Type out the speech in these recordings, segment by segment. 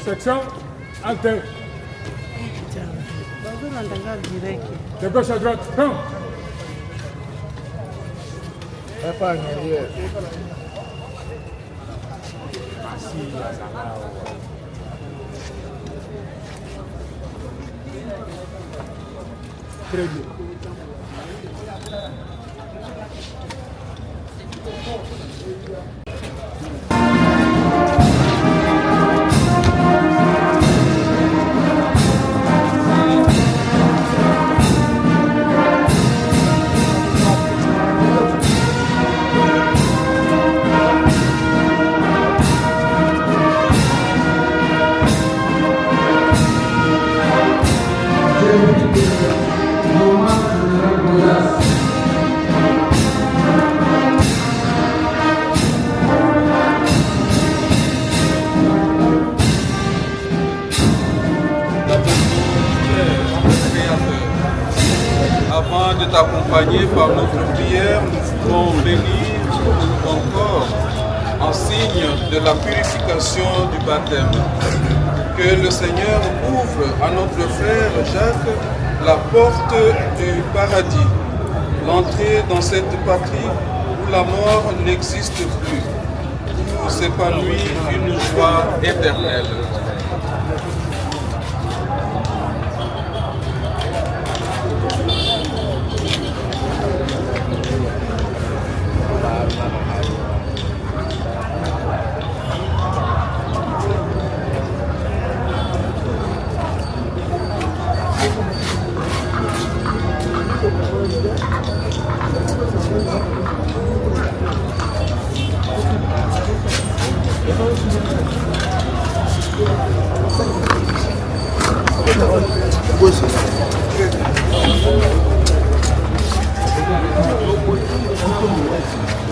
Section alterne. De gauche à droite. Non. Pas en arrière. Très bien. Avant de t'accompagner par notre prière, nous voulons bénir encore en signe de la purification du baptême. Que le Seigneur ouvre à notre frère Jacques la porte du paradis, l'entrée dans cette patrie où la mort n'existe plus, où s'épanouit une joie éternelle.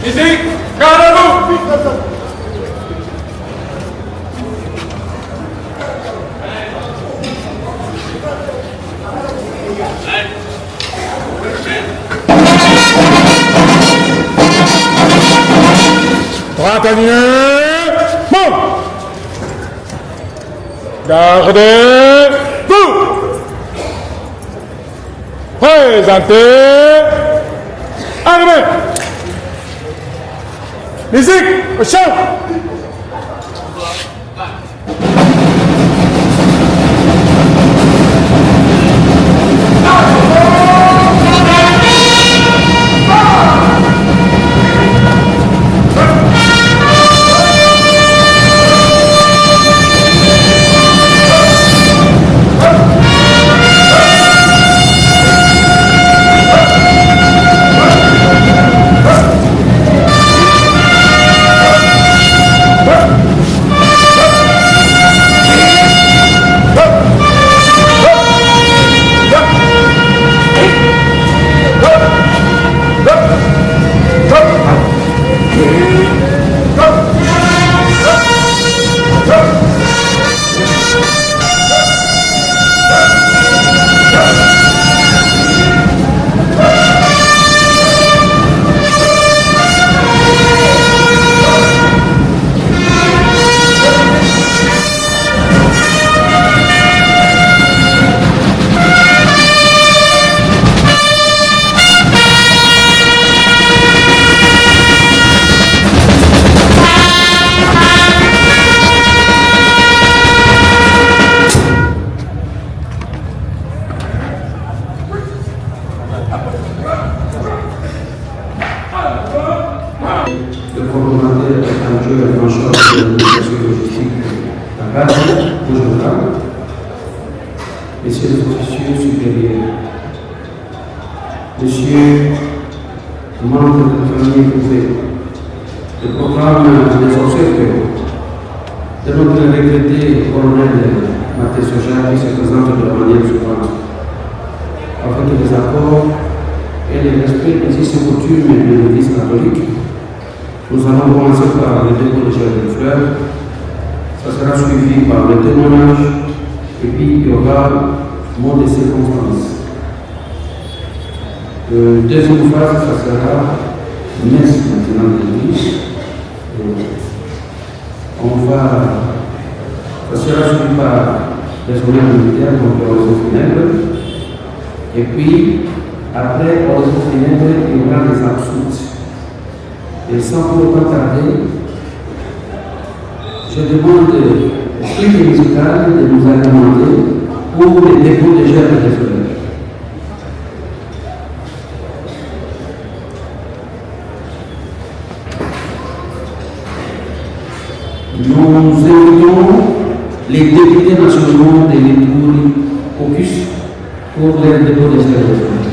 Ici, gardez-vous. Droite alignée. Bon. Gardez-vous. Présentez. Armée. Musique, au chant. messieurs les officiers supérieurs, messieurs les membres de la famille épousée, le programme des observateurs de notre regretté colonel Martin Soja qui se présente de la manière suivante. Avec les accords et le respect des us et coutumes de l'Église catholique, nous allons commencer par le dépôt de chair de fleurs. Ça sera suivi par le témoignage et puis il y aura mot de circonstances. Deuxième phase, ça sera messe maintenant de l'Église. Ça sera suivi par les honneurs militaires, donc l'oraison funèbre. Et puis, après l'oraison funèbre, il y aura les absoutes. Et sans pour autant tarder, je demande l'équipe musicale de nous agrémenter pour les dépôts de germes de fleurs. Nous invitons les députés nationaux de l'Étoile Caucus pour les dépôts de germes de fleurs.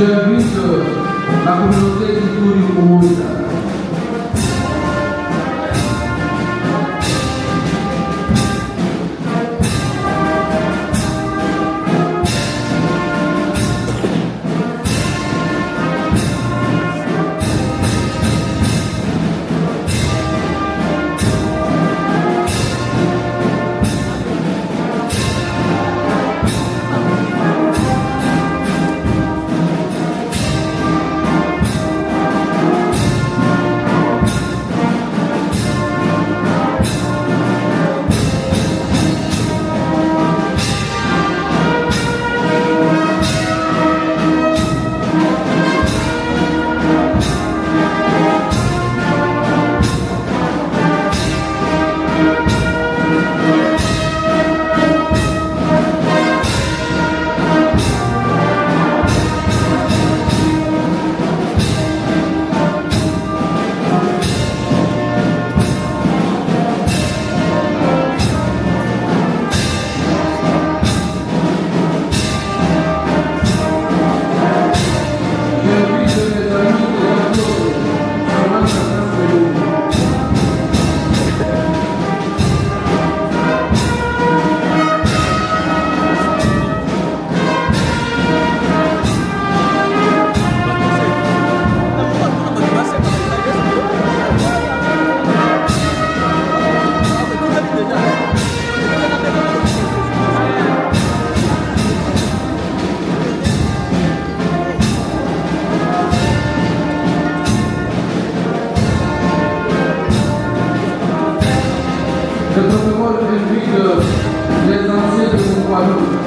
j'invite la communauté Ituri Komoïta. Le protocole invite les anciens de mon royaume.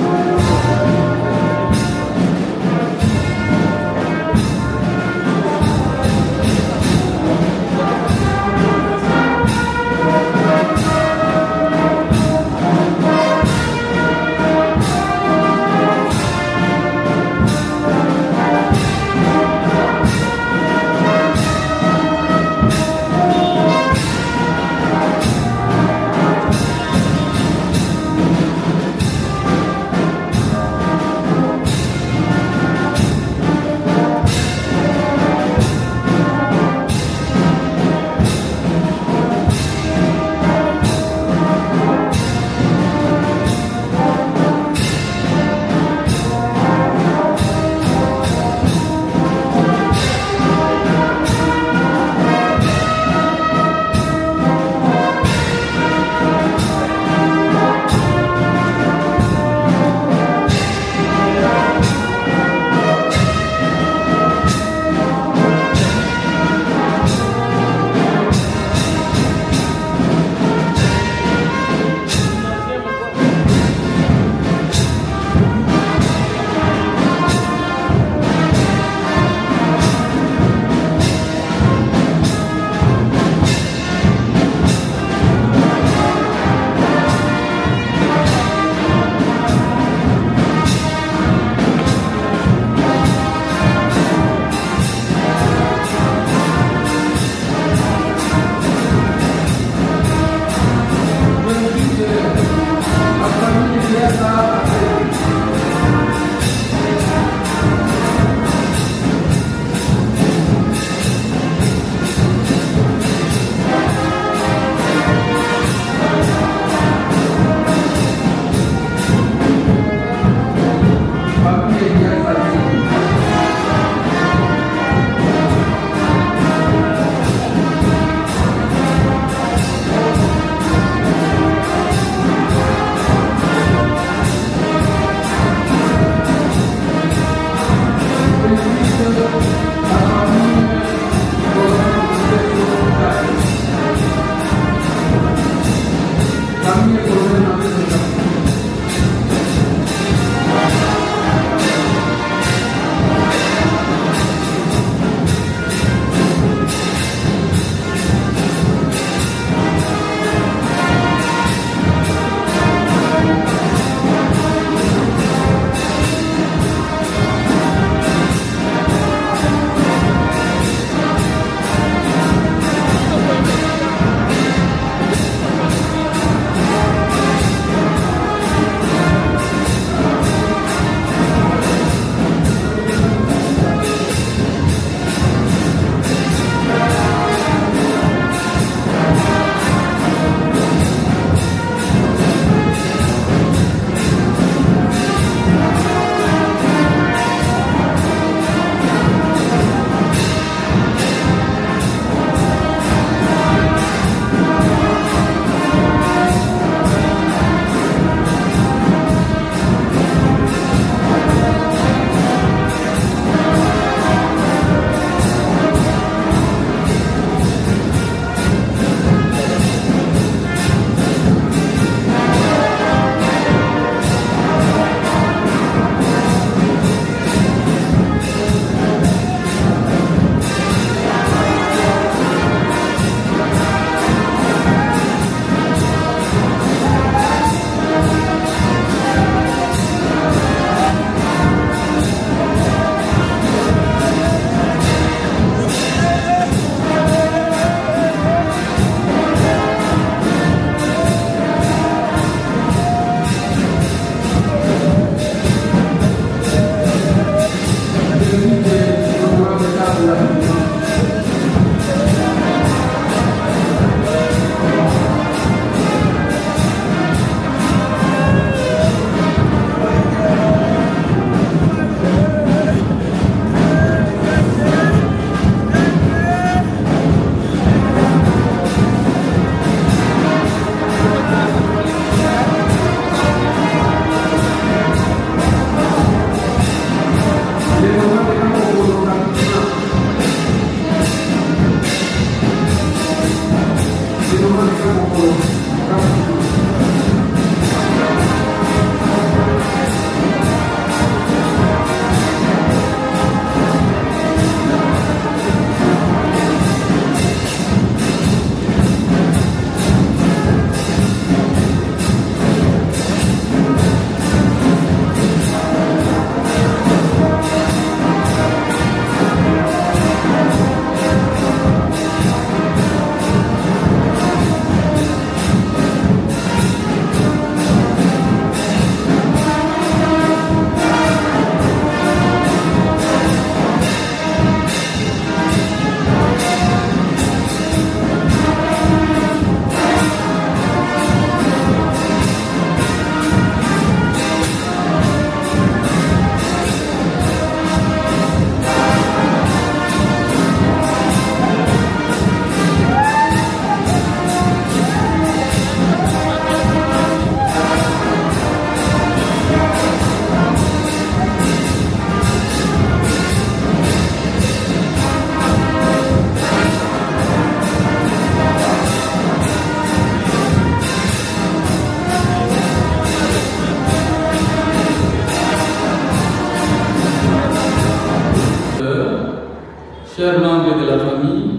chers membres de la famille,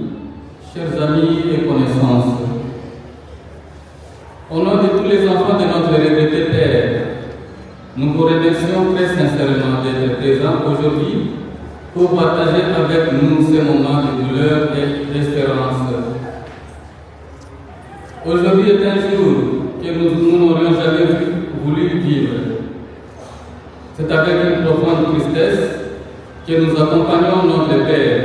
chers amis et connaissances, au nom de tous les enfants de notre regretté Père, nous vous remercions très sincèrement d'être présents aujourd'hui pour partager avec nous ces moments de douleur et d'espérance. Aujourd'hui est un jour que nous n'aurions jamais voulu vivre. C'est avec une profonde tristesse que nous accompagnons notre Père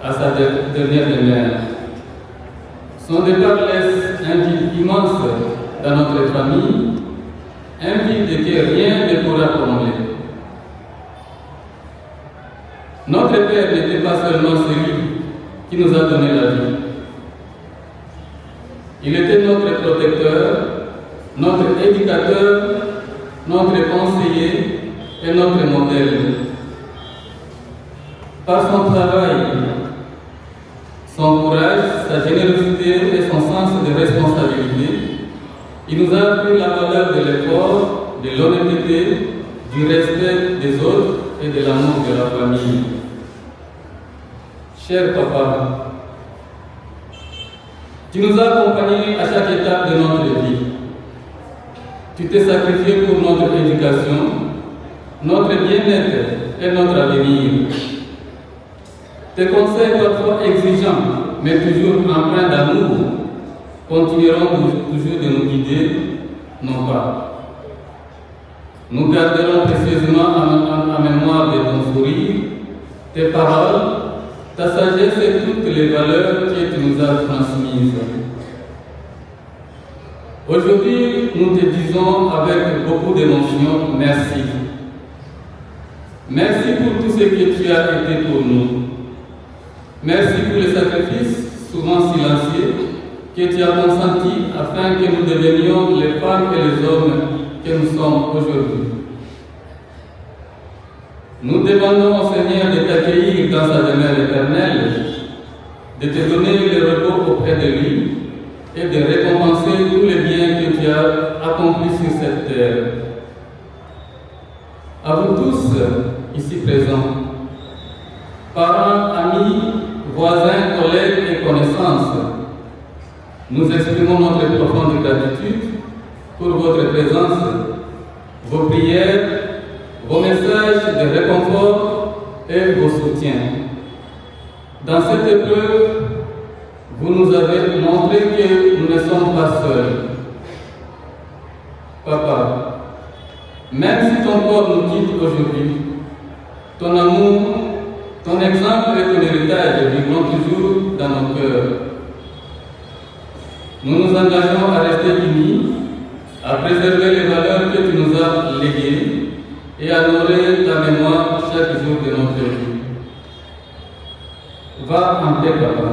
à sa dernière demeure. Son départ laisse un vide immense dans notre famille, un vide que rien ne pourra combler. Notre Père n'était pas seulement celui qui nous a donné la vie. Il était notre protecteur, notre éducateur, notre conseiller et notre modèle. Par son travail, son courage, sa générosité et son sens de responsabilité, il nous a appris la valeur de l'effort, de l'honnêteté, du respect des autres et de l'amour de la famille. Cher papa, tu nous as accompagnés à chaque étape de notre vie. Tu t'es sacrifié pour notre éducation, notre bien-être et notre avenir. Tes conseils parfois exigeants, mais toujours empreints d'amour, continueront toujours de nous guider, non pas. Nous garderons précieusement en mémoire de ton sourire, tes paroles, ta sagesse et toutes les valeurs que tu nous as transmises. Aujourd'hui, nous te disons avec beaucoup d'émotion, merci. Merci pour tout ce que tu as été pour nous. Merci pour les sacrifices, souvent silencieux, que tu as consentis afin que nous devenions les femmes et les hommes que nous sommes aujourd'hui. Nous demandons au Seigneur de t'accueillir dans sa demeure éternelle, de te donner le repos auprès de lui et de récompenser tous les biens que tu as accomplis sur cette terre. À vous tous, ici présents, parents, amis, voisins, collègues et connaissances, nous exprimons notre profonde gratitude pour votre présence, vos prières, vos messages de réconfort et vos soutiens. Dans cette épreuve, vous nous avez montré que nous ne sommes pas seuls. Papa, même si ton corps nous quitte aujourd'hui, ton amour, ton exemple et ton héritage vivront toujours dans nos cœurs. Nous nous engageons à rester unis, à préserver les valeurs que tu nous as léguées et à honorer ta mémoire chaque jour de notre vie. Va en paix, papa.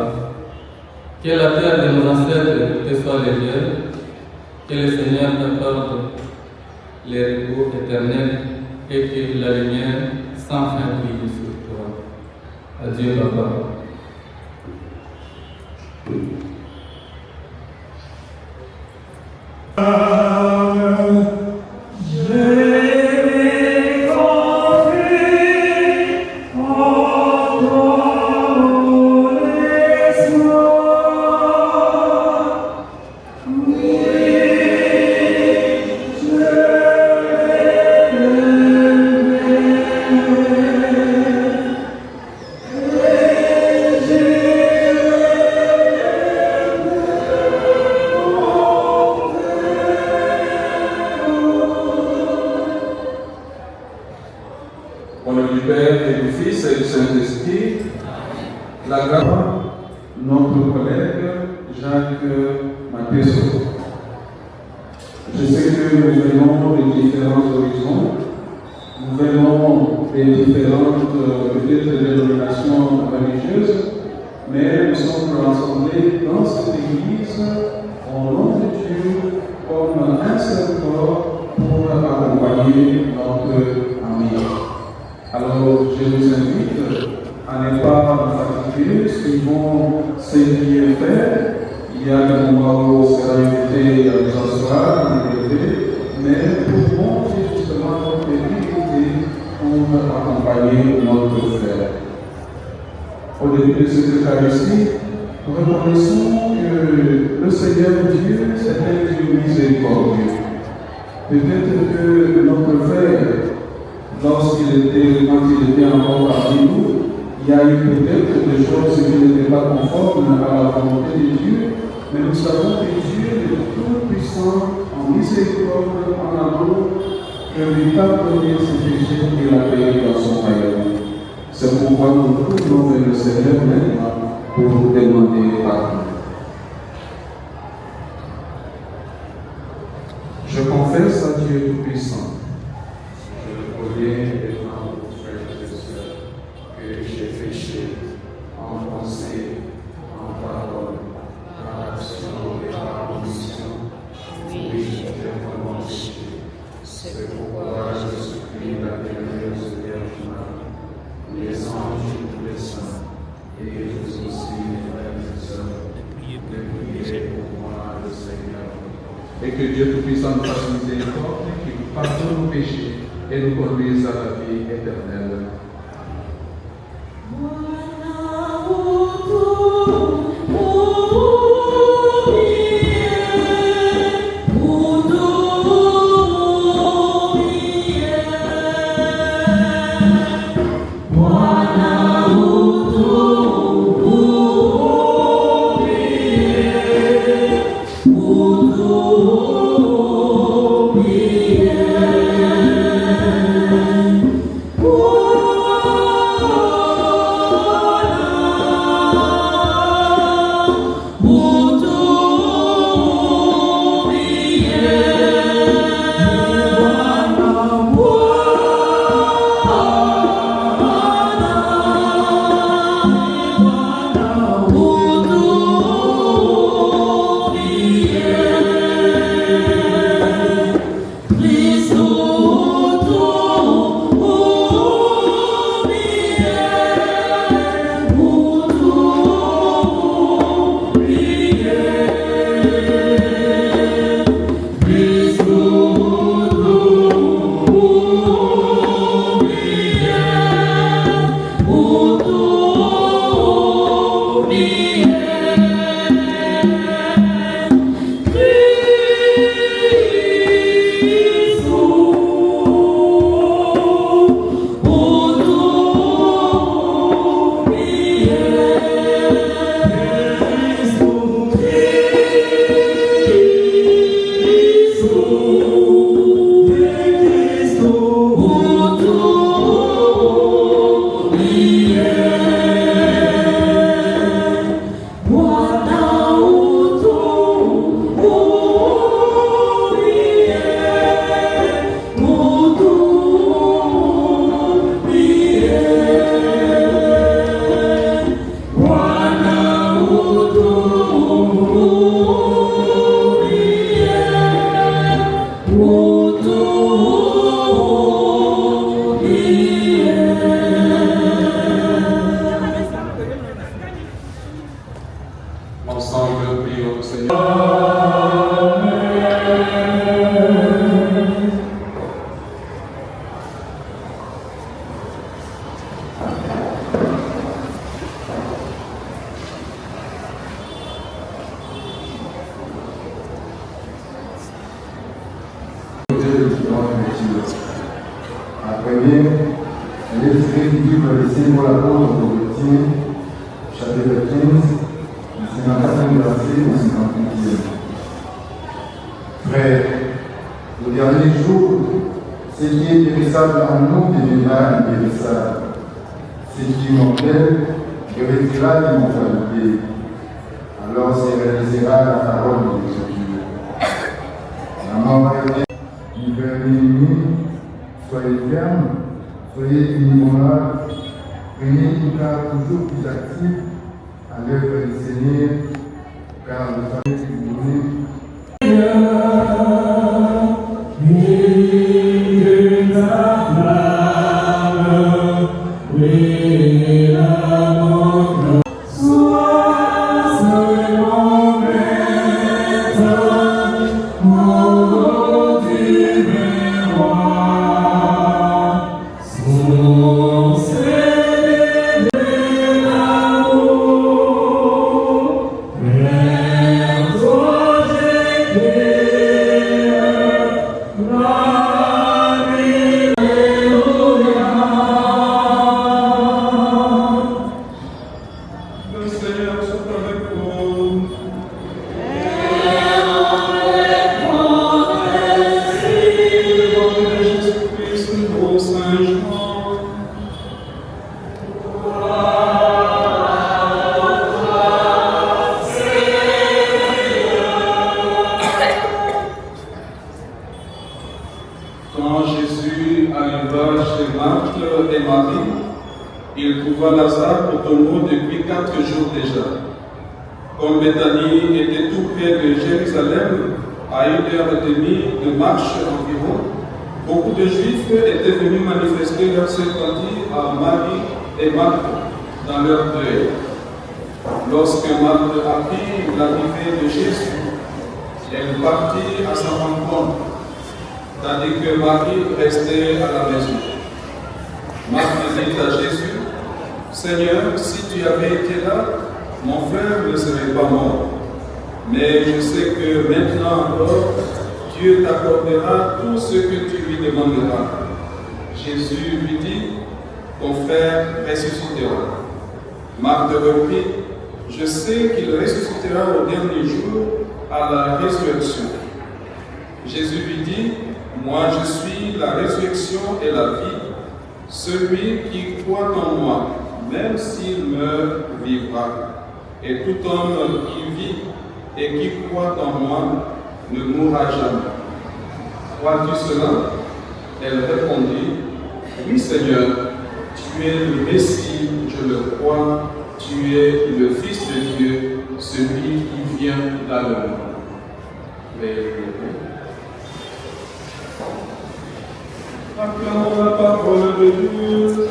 Que la terre de nos ancêtres te soit légère, que le Seigneur t'accorde les repos éternels et que la lumière sans fin brille sur toi. Adieu, papa. Au nom du Père et du Fils et du Saint-Esprit, la grâce notre collègue Jacques Matesso. Je sais que nous venons de différents horizons, nous venons des différentes dénominations religieuses, mais nous sommes rassemblés dans cette église au nom de Dieu comme un seul corps pour accompagner notre ami. Alors, je vous invite à ne pas vous fatiguer, suivons ce qui est fait. Il y a des moments où on sera invité à nous asseoir, à nous lever, mais pour montrer justement notre dignité pour accompagner notre frère. de cette Eucharistie, reconnaissons que le Seigneur Dieu, c'est un Dieu miséricordieux. Peut-être que notre frère, quand il était encore parmi nous, il y a eu peut-être des choses qui n'étaient pas conformes à la volonté de Dieu, mais nous savons que Dieu est tout-puissant, en miséricorde, en amour, que lui pardonner ses péchés et l'accueillir dans son royaume. C'est pourquoi nous tournons vers le Seigneur maintenant pour demander pardon. Je confesse à Dieu Tout-Puissant. Je reconnais devant vos frères et sœurs que j'ai péché en pensée, en parole, par action et par omission. Oui, j'ai vraiment péché. C'est pourquoi je supplie la bienheureuse Vierge Marie, les anges et tous les saints, et vous aussi, mes frères et sœurs, de prier pour moi, le Seigneur. Et que Dieu Tout-Puissant nous fasse miséricorde, qu'il nous pardonne nos péchés et nous conduise à la vie éternelle. Ensemble, prions le Seigneur. La première, elle est tirée du livre des symboles apôtres Corinthiens, chapitre 15, du 54e verset au 58e. Frères, au dernier jour, ce qui est périssable en nous deviendra impérissable. Ce qui est mortel revêtira l'immortalité. Alors se réalisera la parole de l'Écriture. La mort du Père ennemi, soyez fermes, soyez immorables, prenez une part toujours plus active à l'œuvre du Seigneur, car le salut est donné. Oh, Quand Jésus arriva chez Marthe et Marie, il trouva Lazare au tombeau depuis 4 jours déjà. Comme Béthanie était tout près de Jérusalem, à 1h30 de marche environ, beaucoup de Juifs étaient venus manifester leur sympathie à Marie et Marthe dans leur deuil. Lorsque Marthe apprit l'arrivée de Jésus, elle partit à sa rencontre, tandis que Marie restait à la maison. Marthe dit à Jésus, « Seigneur, si tu avais été là, mon frère ne serait pas mort. Mais je sais que maintenant encore, Dieu t'accordera tout ce que tu lui demanderas. » Jésus lui dit, « Ton frère ressuscitera. » Marthe reprit, « Je sais qu'il ressuscitera au dernier jour à la résurrection. » Jésus lui dit, « Moi je suis la résurrection et la vie. Celui qui croit en moi, même s'il meurt, vivra. Et tout homme qui vit et qui croit en moi ne mourra jamais. Crois-tu cela? » Elle répondit, « Oui Seigneur, tu es le Messie, je le crois, tu es le Fils de Dieu, celui qui vient dans le monde. » Acclamons la parole de Dieu.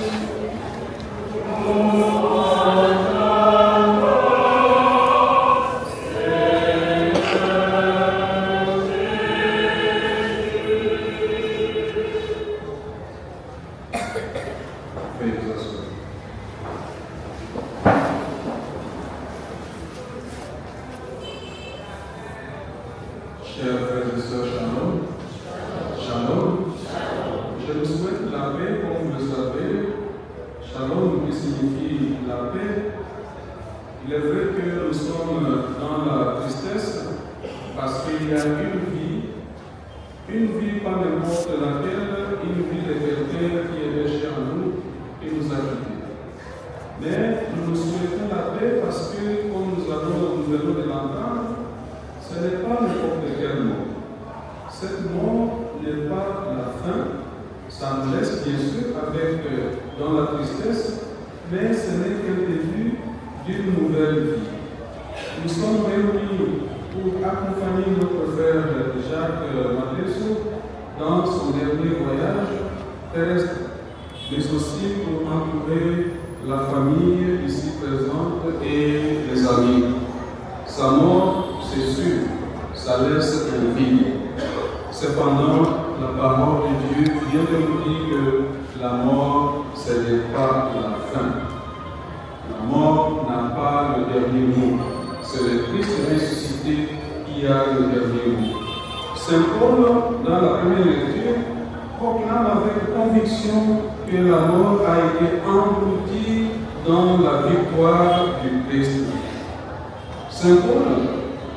Chers frères et sœurs, shalom. Shalom. Je vous souhaite la paix, comme vous le savez. Shalom qui signifie la paix. Il est vrai que nous sommes dans la tristesse parce qu'il y a une vie pas n'importe laquelle, une vie de quelqu'un qui est déchet en nous, qui nous a quittés. Mais nous nous souhaitons la paix parce que, comme nous venons de l'entendre, ce n'est pas n'importe quel mort. Cette mort n'est pas la fin. Ça nous laisse bien sûr dans la tristesse, mais ce n'est qu'un début d'une nouvelle vie. Nous sommes réunis pour accompagner notre frère Jacques Matesso dans son dernier voyage terrestre, mais aussi pour entourer la famille ici présente et les amis. Sa mort, c'est sûr, ça laisse un vide. Cependant, la parole de Dieu vient de nous dire que la mort, ce n'est pas la fin. La mort n'a pas le dernier mot. C'est le Christ ressuscité qui a le dernier mot. Saint Paul, dans la première lecture, proclame avec conviction que la mort a été engloutie dans la victoire du Christ. Saint Paul,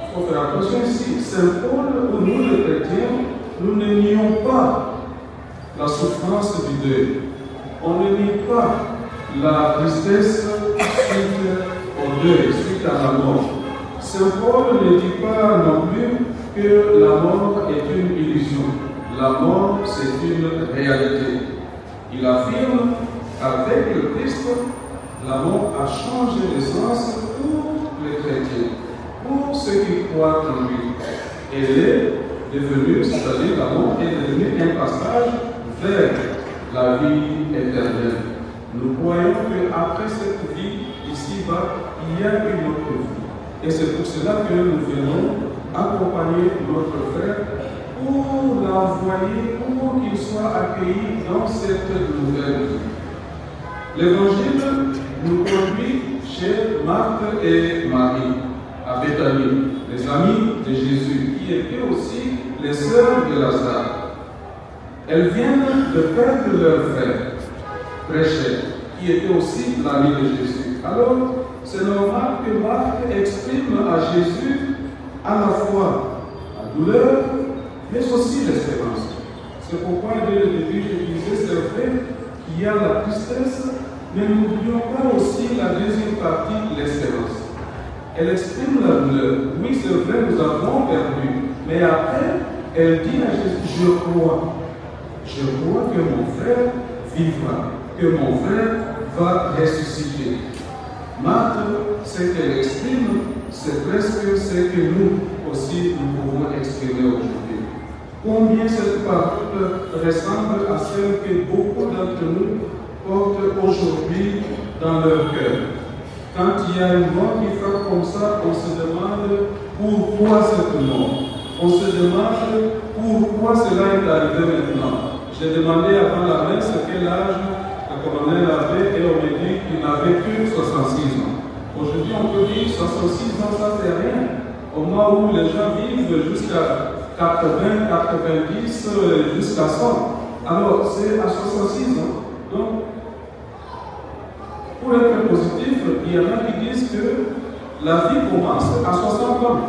il faut faire attention ici, Saint Paul, où nous les chrétiens, nous ne nions pas la souffrance du deuil. On ne nie pas la tristesse suite au deuil, suite à la mort. Saint Paul ne dit pas non plus que la mort est une illusion. La mort, c'est une réalité. Il affirme qu'avec le Christ, la mort a changé de sens pour les chrétiens, pour ceux qui croient en lui. Elle est devenue, c'est-à-dire la mort est devenue un passage vers la vie éternelle. Nous croyons qu'après cette vie, ici-bas, il y a une autre vie. Et c'est pour cela que nous venons accompagner notre frère pour l'envoyer, pour qu'il soit accueilli dans cette nouvelle vie. L'évangile nous conduit chez Marthe et Marie, à Béthanie, les amis de Jésus, qui étaient aussi les sœurs de Lazare. Elles viennent de perdre leur frère, très cher, qui était aussi l'ami de Jésus. Alors, c'est normal que Marthe exprime à Jésus à la fois la douleur, mais aussi l'espérance. C'est pourquoi dès le début, je disais, c'est vrai qu'il y a la tristesse, mais n'oublions pas aussi la deuxième partie, l'espérance. Elle exprime la douleur. Oui, c'est vrai, nous avons perdu. Mais après, elle dit à Jésus, je crois. je crois que mon frère vivra, que mon frère va ressusciter. Marthe, ce qu'elle exprime, c'est presque ce que nous aussi nous pouvons exprimer aujourd'hui. Combien cette parole ressemble à celle que beaucoup d'entre nous portent aujourd'hui dans leur cœur. Quand il y a une mort qui frappe comme ça, on se demande pourquoi cette mort. On se demande pourquoi cela est arrivé maintenant. J'ai demandé avant la messe quel âge le colonel avait et on me dit qu'il n'avait que 66 ans. Aujourd'hui, on peut dire 66 ans, ça c'est rien. Au moment où les gens vivent jusqu'à 80, 90, jusqu'à 100. Alors, c'est à 66 ans. Donc, pour être positif, il y en a qui disent que la vie commence à 60 ans.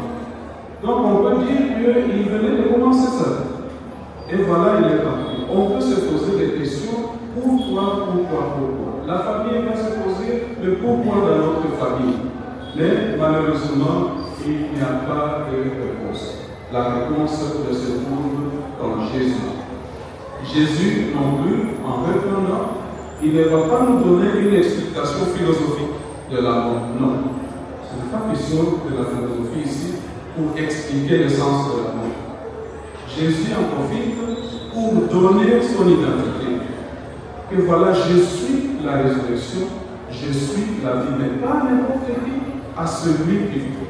Donc, on peut dire qu'il venait de commencer ça. Et voilà, il est parti. On peut se poser des questions. Pourquoi? La famille va se poser le pourquoi dans notre famille. Mais malheureusement, il n'y a pas de réponse. La réponse se trouve dans Jésus. Jésus, non plus, en répondant, il ne va pas nous donner une explication philosophique de la mort. Non. Ce n'est pas question de la philosophie ici pour expliquer le sens de la mort. Jésus en profite pour donner son identité. Que voilà, je suis la résurrection, je suis la vie, mais pas n'importe qui, à celui qui vit.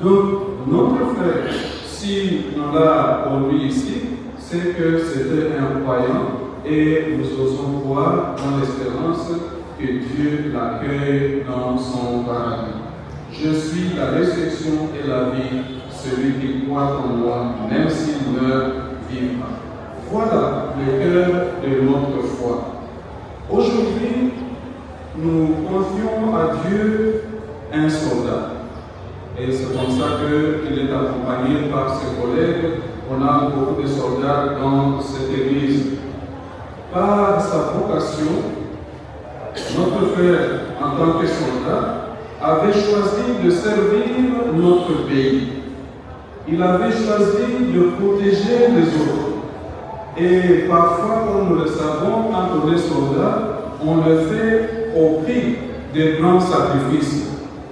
Donc, notre frère, si on l'a conduit ici, c'est que c'était un croyant et nous osons croire dans l'espérance que Dieu l'accueille dans son paradis. Je suis la résurrection et la vie, celui qui croit en moi, même s'il meurt, vivra. Voilà le cœur de notre foi. Aujourd'hui, nous confions à Dieu un soldat. Et c'est comme ça qu'il est accompagné par ses collègues. On a beaucoup de soldats dans cette église. Par sa vocation, notre frère, en tant que soldat, avait choisi de servir notre pays. Il avait choisi de protéger les autres. Et parfois, comme nous le savons, quand on est soldat, on le fait au prix de grands sacrifices.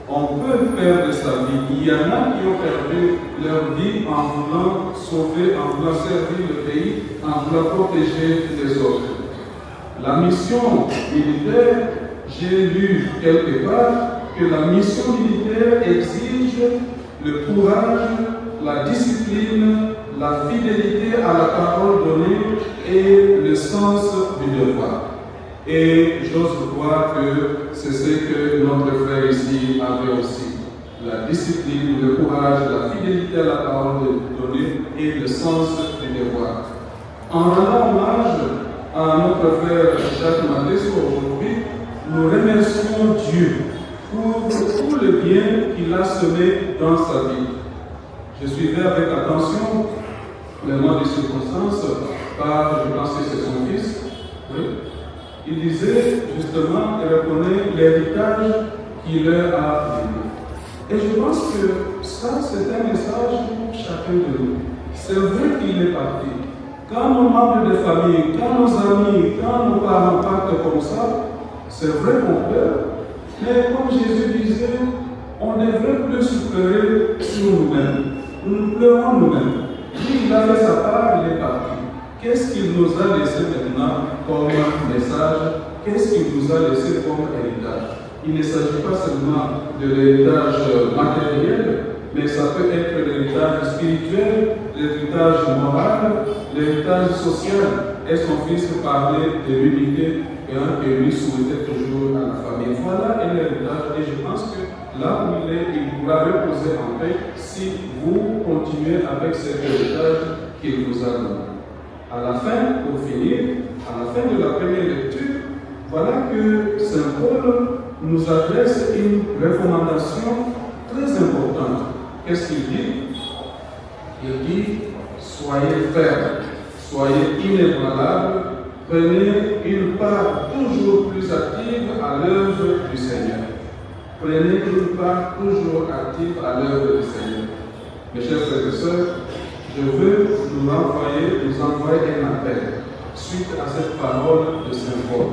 On peut perdre sa vie. Il y en a qui ont perdu leur vie en voulant sauver, en voulant servir le pays, en voulant protéger les autres. La mission militaire, j'ai lu quelque part que la mission militaire exige le courage, la discipline, la fidélité à la parole donnée et le sens du devoir. Et j'ose croire que c'est ce que notre frère ici avait aussi. La discipline, le courage, la fidélité à la parole donnée et le sens du devoir. En rendant hommage à notre frère Jacques Matesso aujourd'hui, nous remercions Dieu pour tout le bien qu'il a semé dans sa vie. Je suivais avec attention le mois de circonstances par, je pense que c'est son fils. Oui. Il disait justement, il reconnaît l'héritage qu'il leur a donné. Et je pense que ça, c'est un message pour chacun de nous. C'est vrai qu'il est parti. Quand nos membres de famille, quand nos amis, quand nos parents partent comme ça, c'est vrai qu'on pleure. Mais comme Jésus disait, on devrait plus pleurer sur nous-mêmes. Nous pleurons nous-mêmes. Lui, il a fait sa part, il est parti. Qu'est-ce qu'il nous a laissé maintenant comme message? Qu'est-ce qu'il nous a laissé comme héritage? Il ne s'agit pas seulement de l'héritage matériel, mais ça peut être l'héritage spirituel, l'héritage moral, l'héritage social. Et son fils parlait de l'unité que lui souhaitait toujours à la famille. Voilà un héritage. Et je pense que là où il est, il pourra reposer en paix si vous continuez avec cet héritage qu'il vous a donné. À la fin, pour finir, à la fin de la première lecture, voilà que Saint Paul nous adresse une recommandation très importante. Qu'est-ce qu'il dit? Il dit, soyez fermes, soyez inébranlables, prenez une part toujours plus active à l'œuvre du Seigneur. Prenez une part toujours active à l'œuvre du Seigneur. Mes chers frères et sœurs, je veux nous envoyer un appel. suite à cette parole de Saint Paul.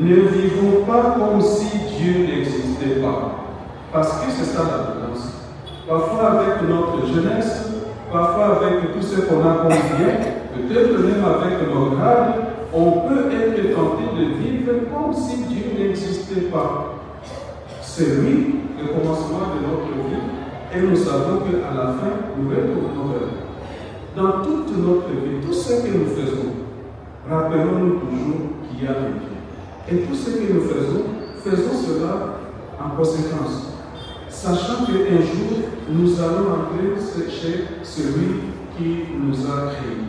Ne vivons pas comme si Dieu n'existait pas. Parce que c'est ça la tendance. Parfois avec notre jeunesse, parfois avec tout ce qu'on a comme bien, peut-être même avec nos grades, on peut être tenté de vivre comme si Dieu n'existait pas. C'est lui le commencement de notre vie et nous savons qu'à la fin, nous retournons vers lui. Dans toute notre vie, tout ce que nous faisons, rappelons-nous toujours qu'il y a un Dieu. Et tout ce que nous faisons cela en conséquence, sachant qu'un jour, nous allons entrer chez celui qui nous a créés.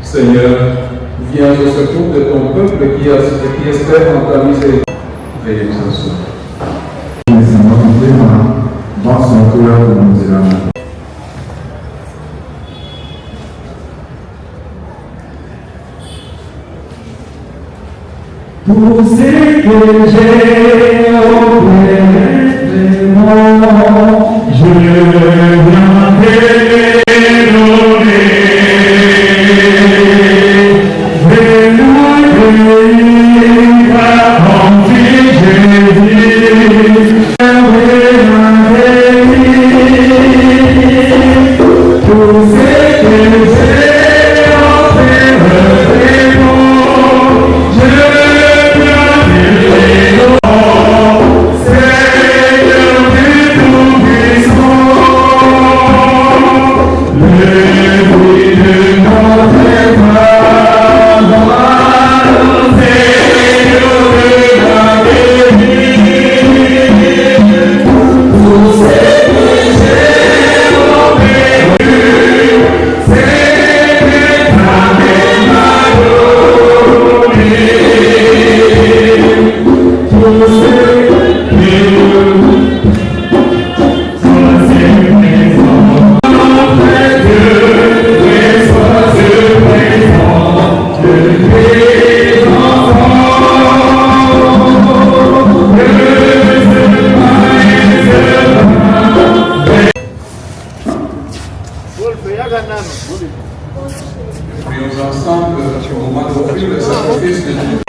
Seigneur, viens au secours de ton peuple qui espère en ta miséricorde. Veuillez nous assurer. Dans son cœur de nous dire amen. Tout ce que j'ai auprès je viens t'aimer. Prions ensemble au moment d'offrir le sacrifice de Dieu.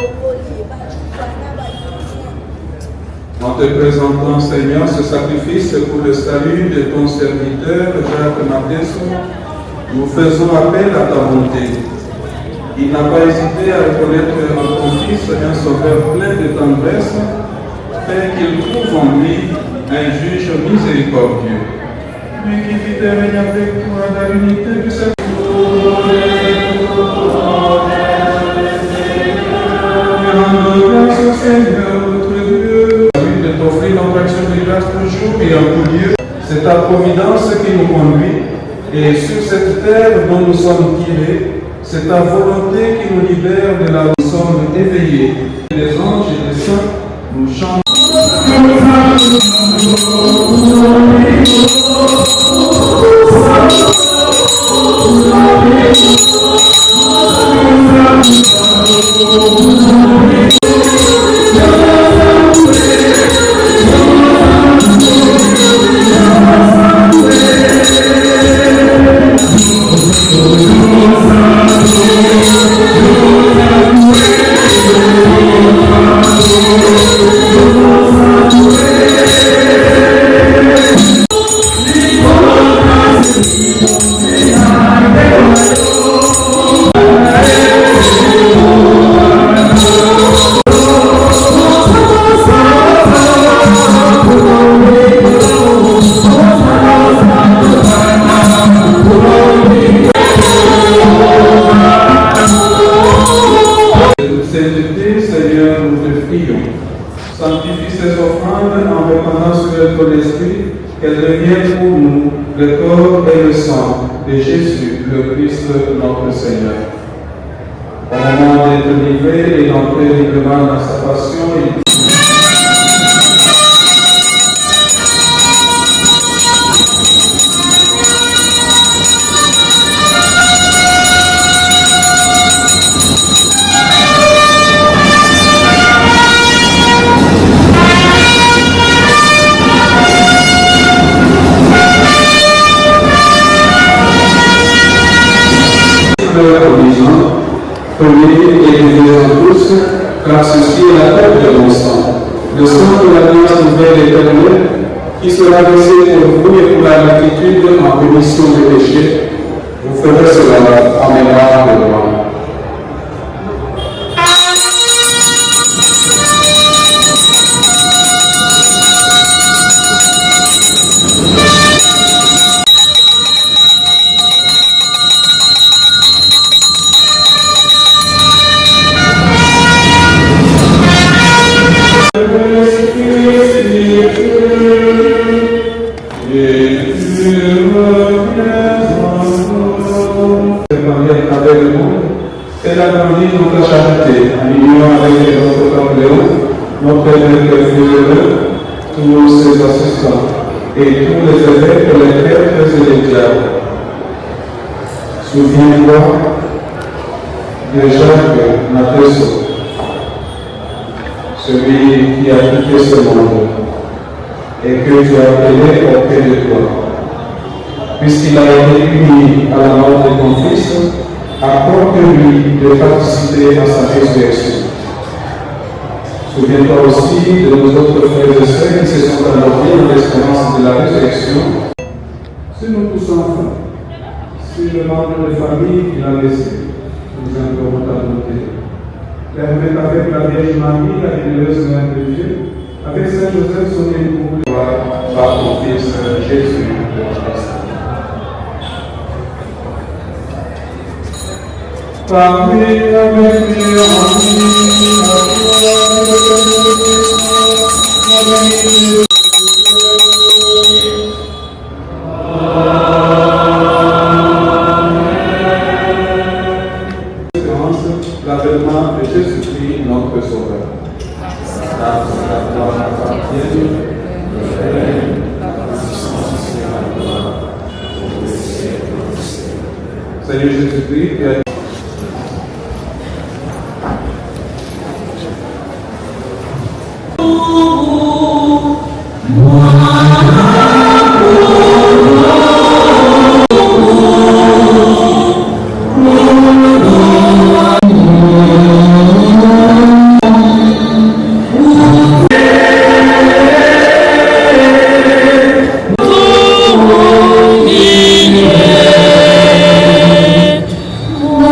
En te présentant, Seigneur, ce sacrifice pour le salut de ton serviteur Jacques Matesso, nous faisons appel à ta bonté. Il n'a pas hésité à reconnaître en ton Fils un sauveur plein de tendresse, afin qu'il trouve en lui un juge miséricordieux. Lui qui vit et règne avec toi dans l'unité du Saint. Grâce au Seigneur notre Dieu, de t'offrir notre action de grâce toujours et en tout lieu. C'est ta providence qui nous conduit, et sur cette terre dont nous sommes tirés, c'est ta volonté qui nous libère de la nous sommes éveillés. Les anges et les saints nous chantent. Seigneur, nous te prions. Sanctifie ces offrandes en répandant sur ton esprit, qu'elles deviennent pour nous le corps et le sang de Jésus, le Christ, notre Seigneur. Au moment d'être livré et d'entrer librement dans sa passion, prenez et buvez-en tous, car ceci est la tête de mon sang, le sang de l'alliance nouvelle éternelle, qui sera versé pour vous et pour la multitude en rémission des péchés. Vous ferez cela en mémoire de moi. Et d'agrandir notre charité, en union avec notre Campléon, notre évêque Philomène, tous ses assistants, et tous les évêques, les prêtres et les diacres. Souviens-toi de Jacques Natesso, celui qui a quitté ce monde, et que tu as appelé auprès de toi. Puisqu'il a été uni à la mort de ton Fils, accorde-lui de participer à sa résurrection. Souviens-toi aussi de nos autres frères et sœurs qui se sont endormis dans l'espérance de la résurrection. Si nous tous enfants, si le membre de famille qu'il a laissé, nous implorons ta bonté. Permets avec la Vierge Marie, la bienheureuse Mère de Dieu, avec Saint Joseph, son époux, par ton Fils Jésus de Christ. Parmi avec lui, l'avènement de Jésus-Christ, notre Sauveur. La gloire appartient, le règne, la puissance et la gloire, pour les siècles des siècles. Seigneur Jésus-Christ, qui a Moi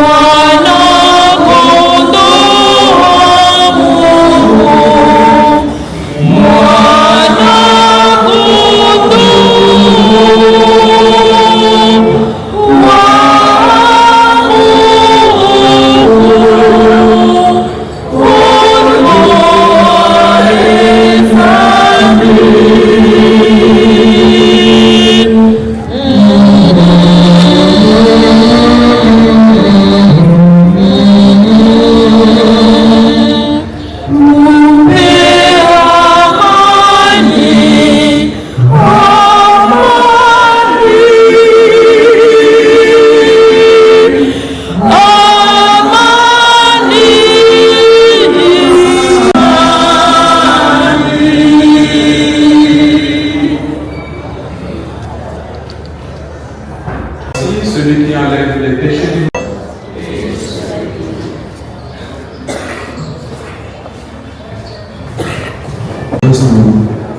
celui qui enlève les péchés du monde.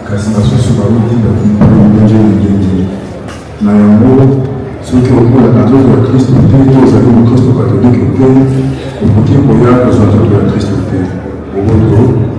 kasi basusu bautinda kumbonje ngenge na yango soki okola na nzoto ya kristo te to ozali mokristo katolike te okoki koya kozwa nzoto ya kristo te oboto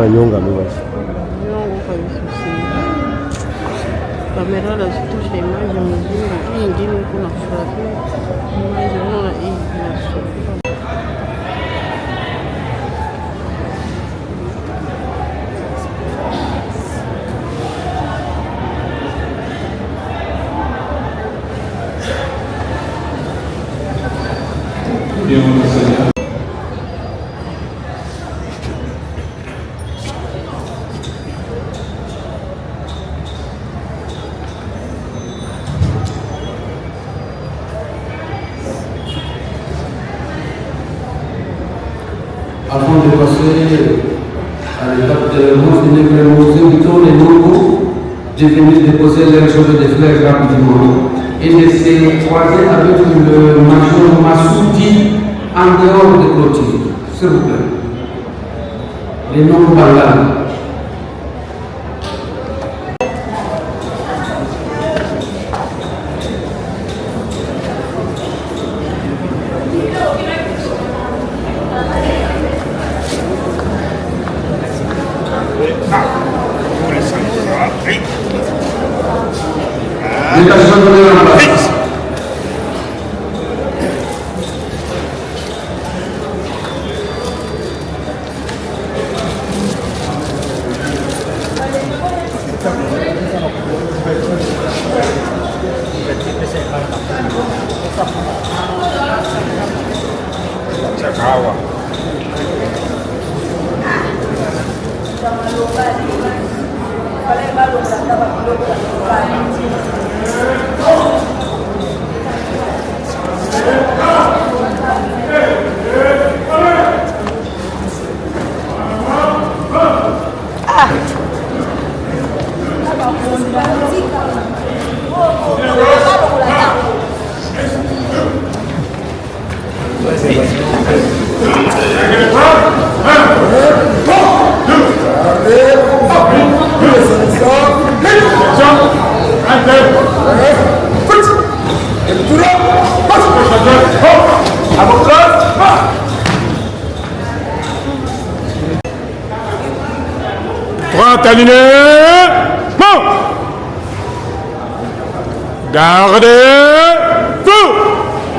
Nyonga kabisa. Kamera lazitosha image mzima. Hii ingine kuna furahia. Image unaona hii inasoma. Avant de passer à l'étape de l'annonce, nous invitons les nouveaux de venir déposer leurs choses de fleurs rapidement et de se croiser avec le major Massoudi en dehors de clôture, s'il vous plaît. Les noms balades. Terminé. Bon. Gardez feu.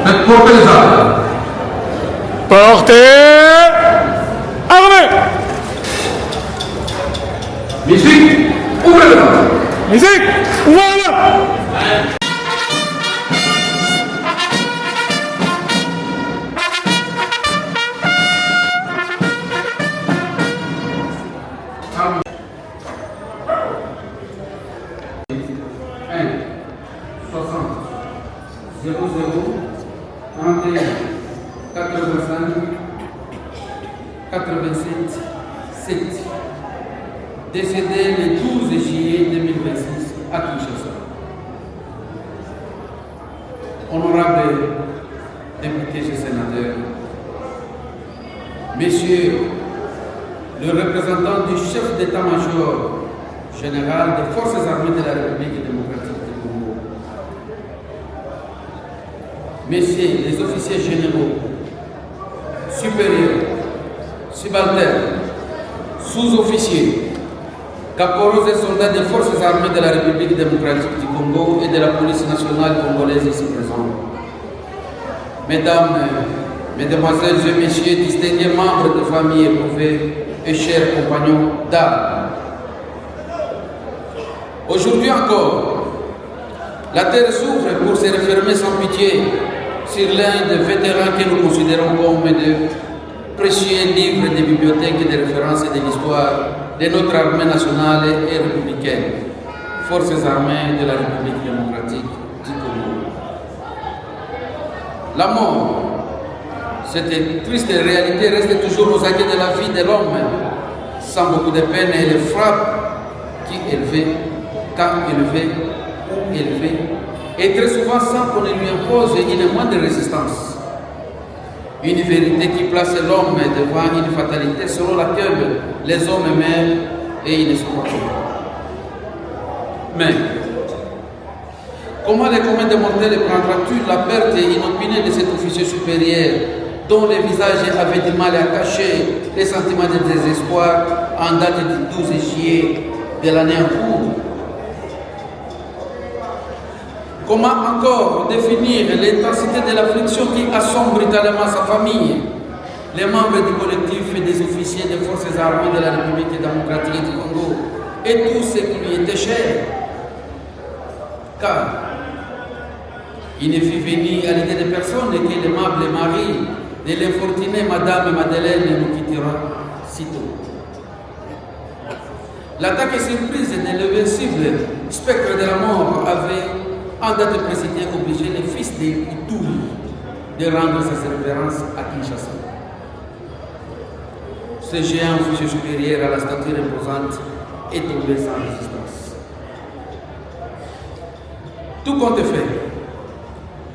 Faites porter les armes. Portez armée. Musique, ouvrez le bal. Musique, voilà. Décédé le 12 juillet 2026 à Kinshasa. Honorables députés et sénateurs, Messieurs le représentant du chef d'état-major général des forces armées de la République démocratique du Congo, Messieurs les officiers généraux, supérieurs, subalternes, sous-officiers, caporaux et soldats des forces armées de la République démocratique du Congo et de la police nationale congolaise ici présents. Mesdames, Mesdemoiselles et Messieurs, distingués membres de familles éprouvées et chers compagnons d'armes. Aujourd'hui encore, la terre s'ouvre pour se refermer sans pitié sur l'un des vétérans que nous considérons comme de précieux livres des bibliothèques de référence et de l'histoire de notre armée nationale et républicaine, Forces armées de la République démocratique du Congo. La mort, cette triste réalité reste toujours aux aguets de la vie de l'homme, sans beaucoup de peine et les frappes qui élevait, quand élevait, et très souvent sans qu'on ne lui impose une moindre résistance. Une vérité qui place l'homme devant une fatalité selon laquelle les hommes meurent et ils ne sont pas morts. Mais, comment les communs des mortels prendras-tu la perte inopinée de cet officier supérieur dont le visage avait du mal à cacher les sentiments de désespoir en date du 12 juillet de l'année en cours? Comment encore définir l'intensité de l'affliction qui assomme brutalement sa famille, les membres du collectif et des officiers des forces armées de la République démocratique du Congo et tout ce qui lui était cher? Car il ne fut venu à l'idée de personne que l'aimable mari de l'infortunée Madame Madeleine nous quittera sitôt. L'attaque surprise de l'invincible spectre de la mort avait en date précédée obligé le fils de Ituri de rendre sa révérence à Kinshasa. Ce géant officier supérieur à la stature imposante est tombé sans résistance. Tout compte fait,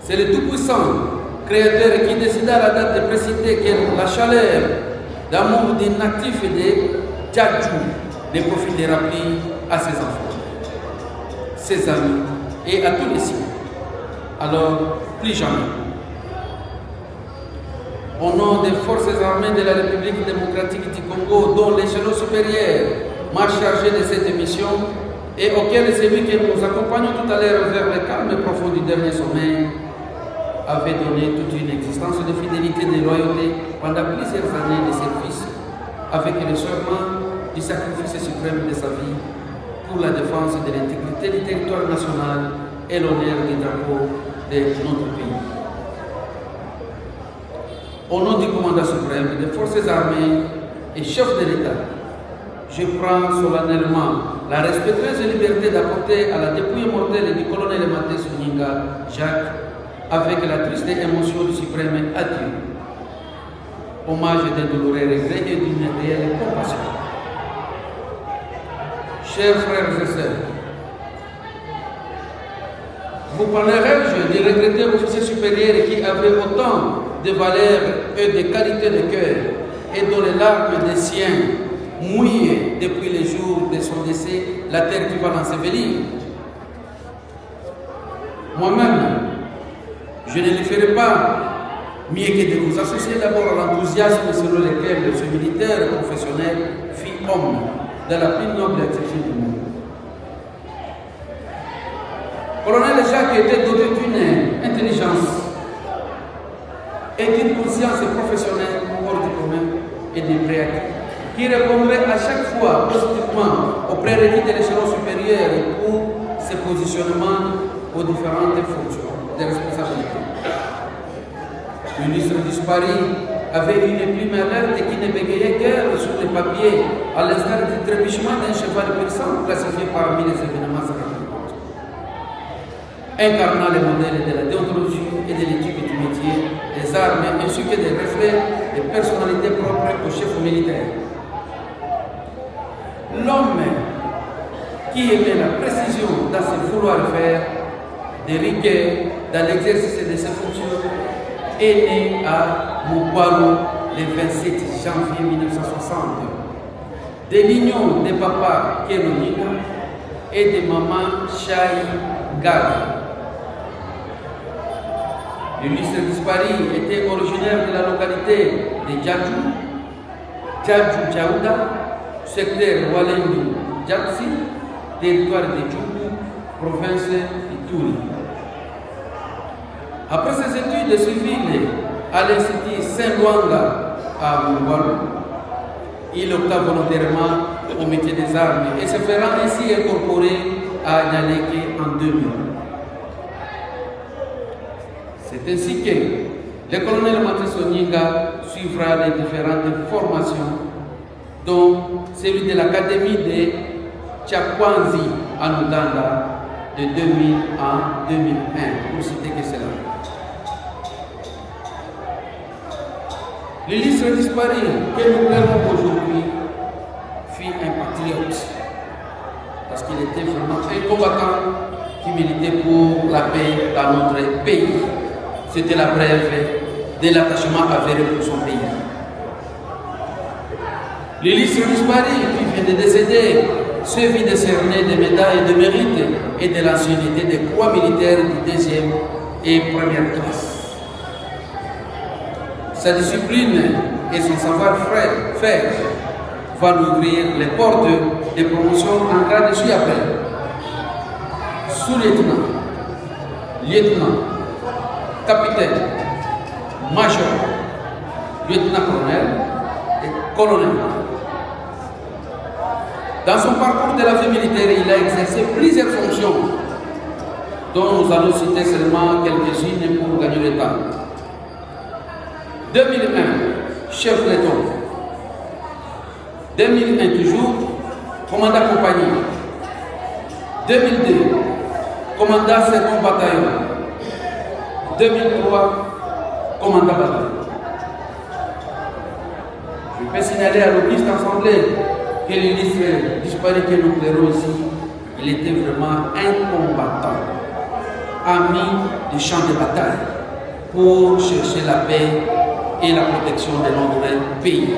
c'est le Tout-Puissant Créateur qui décida à la date précédée que la chaleur d'amour des natifs et des Djadjou ne profitera plus à ses enfants, ses amis et à tous les siens. Alors, plus jamais. Au nom des forces armées de la République démocratique du Congo, dont l'échelon supérieur m'a chargé de cette mission et auquel celui que nous accompagnons tout à l'heure vers le calme profond du dernier sommeil avait donné toute une existence de fidélité et de loyauté pendant plusieurs années de service, avec le serment du sacrifice suprême de sa vie pour la défense de l'intégrité du territoire national et l'honneur du drapeau de notre pays. Au nom du commandant suprême des forces armées et chef de l'État, je prends solennellement la respectueuse liberté d'apporter à la dépouille mortelle du colonel Maté Souninga Jacques, avec la triste émotion du suprême adieu, hommage d'un douloureux regret et d'une réelle compassion. Chers frères et sœurs, vous parlerai-je du regretté officier supérieur qui avait autant de valeur et de qualité de cœur et dont les larmes des siens mouillées depuis les jours de son décès la terre qui va l'ensevelir? Moi-même, je ne le ferai pas mieux que de vous associer d'abord à l'enthousiasme selon lequel ce militaire professionnel fit homme dans la plus noble activité du monde. Colonel Jacques était doté d'une intelligence et d'une conscience professionnelle hors du commun et des prérequis, qui répondrait à chaque fois positivement aux prérequis de l'échelon supérieur pour ses positionnements aux différentes fonctions de responsabilité. Le ministre disparu avait une plume alerte qui ne bégayait guère sur les papiers, à l'instar du trébuchement d'un cheval persan classifié parmi les événements sacrés, incarnant les modèles de la déontologie et de l'éthique du métier, des armes, ainsi que des reflets des personnalités propres au chef militaire. L'homme qui aimait la précision dans ses vouloir-faire, des rigueurs dans l'exercice de ses fonctions, est né à Moukwalo le 27 janvier 1960, de l'union de papa Keronina et de maman Chai Gavi. Le ministre disparu était originaire de la localité de Djadju Djaouda, secteur Walendu Djatsi, territoire de Djoubou, province de Touri. Après ses études civiles à l'Institut Saint-Luanga à Moukwalo, il opta volontairement au métier des armes et se fera ainsi incorporer à Nyaleke en 2000. C'est ainsi que le colonel Mateso Nyinga suivra les différentes formations, dont celui de l'Académie de Tchakwanzi en Ouganda de 2000 à 2001, pour citer que cela. L'illustre disparu que nous prenons aujourd'hui fut un patriote, parce qu'il était vraiment un combattant qui militait pour la paix dans notre pays. C'était la preuve de l'attachement avéré pour son pays. L'illustre disparu qui vient de décéder se vit décerner des médailles de mérite et de l'ancienneté des croix militaires du 2e et 1e classe. Sa discipline et son savoir-faire vont nous ouvrir les portes de promotion en grade ci-après. Sous-lieutenant, lieutenant, capitaine, major, lieutenant-colonel et colonel. Dans son parcours de la vie militaire, il a exercé plusieurs fonctions, dont nous allons citer seulement quelques-unes pour gagner le temps. 2001, chef de l'État. 2001 toujours, commandant compagnie. 2002, commandant second bataillon. 2003, commandant bataillon. Je peux signaler à l'auguste assemblée que l'illustre disparu que nous plairons ici, il était vraiment un combattant, ami du champ de bataille, pour chercher la paix et la protection de notre pays.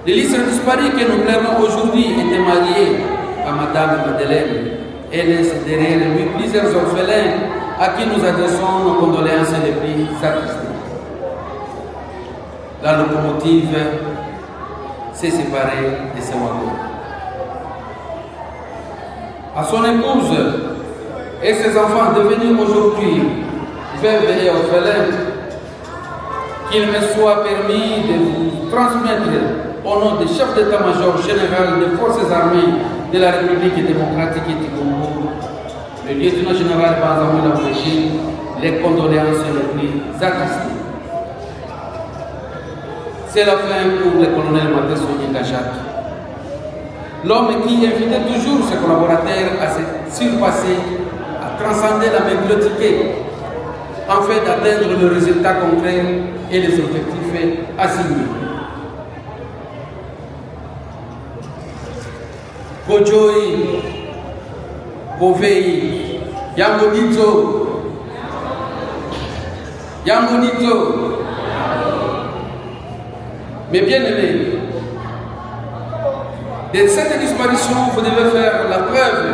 L'illustre disparu que nous plairons aujourd'hui était marié à Madame Madeleine. Elle laisse derrière lui plusieurs orphelins à qui nous adressons nos condoléances les plus attristées. La locomotive s'est séparée de ses wagons. À son épouse et ses enfants devenus aujourd'hui veuves et orphelins, qu'il me soit permis de vous transmettre au nom du chef d'état-major général des forces armées de la République démocratique du Congo, le lieutenant général Banzamou Lamouchi, les condoléances les plus attristées. C'est la fin pour le colonel Mateso Nyinga Jacques. L'homme qui invitait toujours ses collaborateurs à se surpasser, à transcender la médiocrité, afin d'atteindre le résultat concret et les objectifs assignés. Kojoi, Bovei, Yamonito, Yamonito. Mes bien-aimés, de cette disparition, vous devez faire la preuve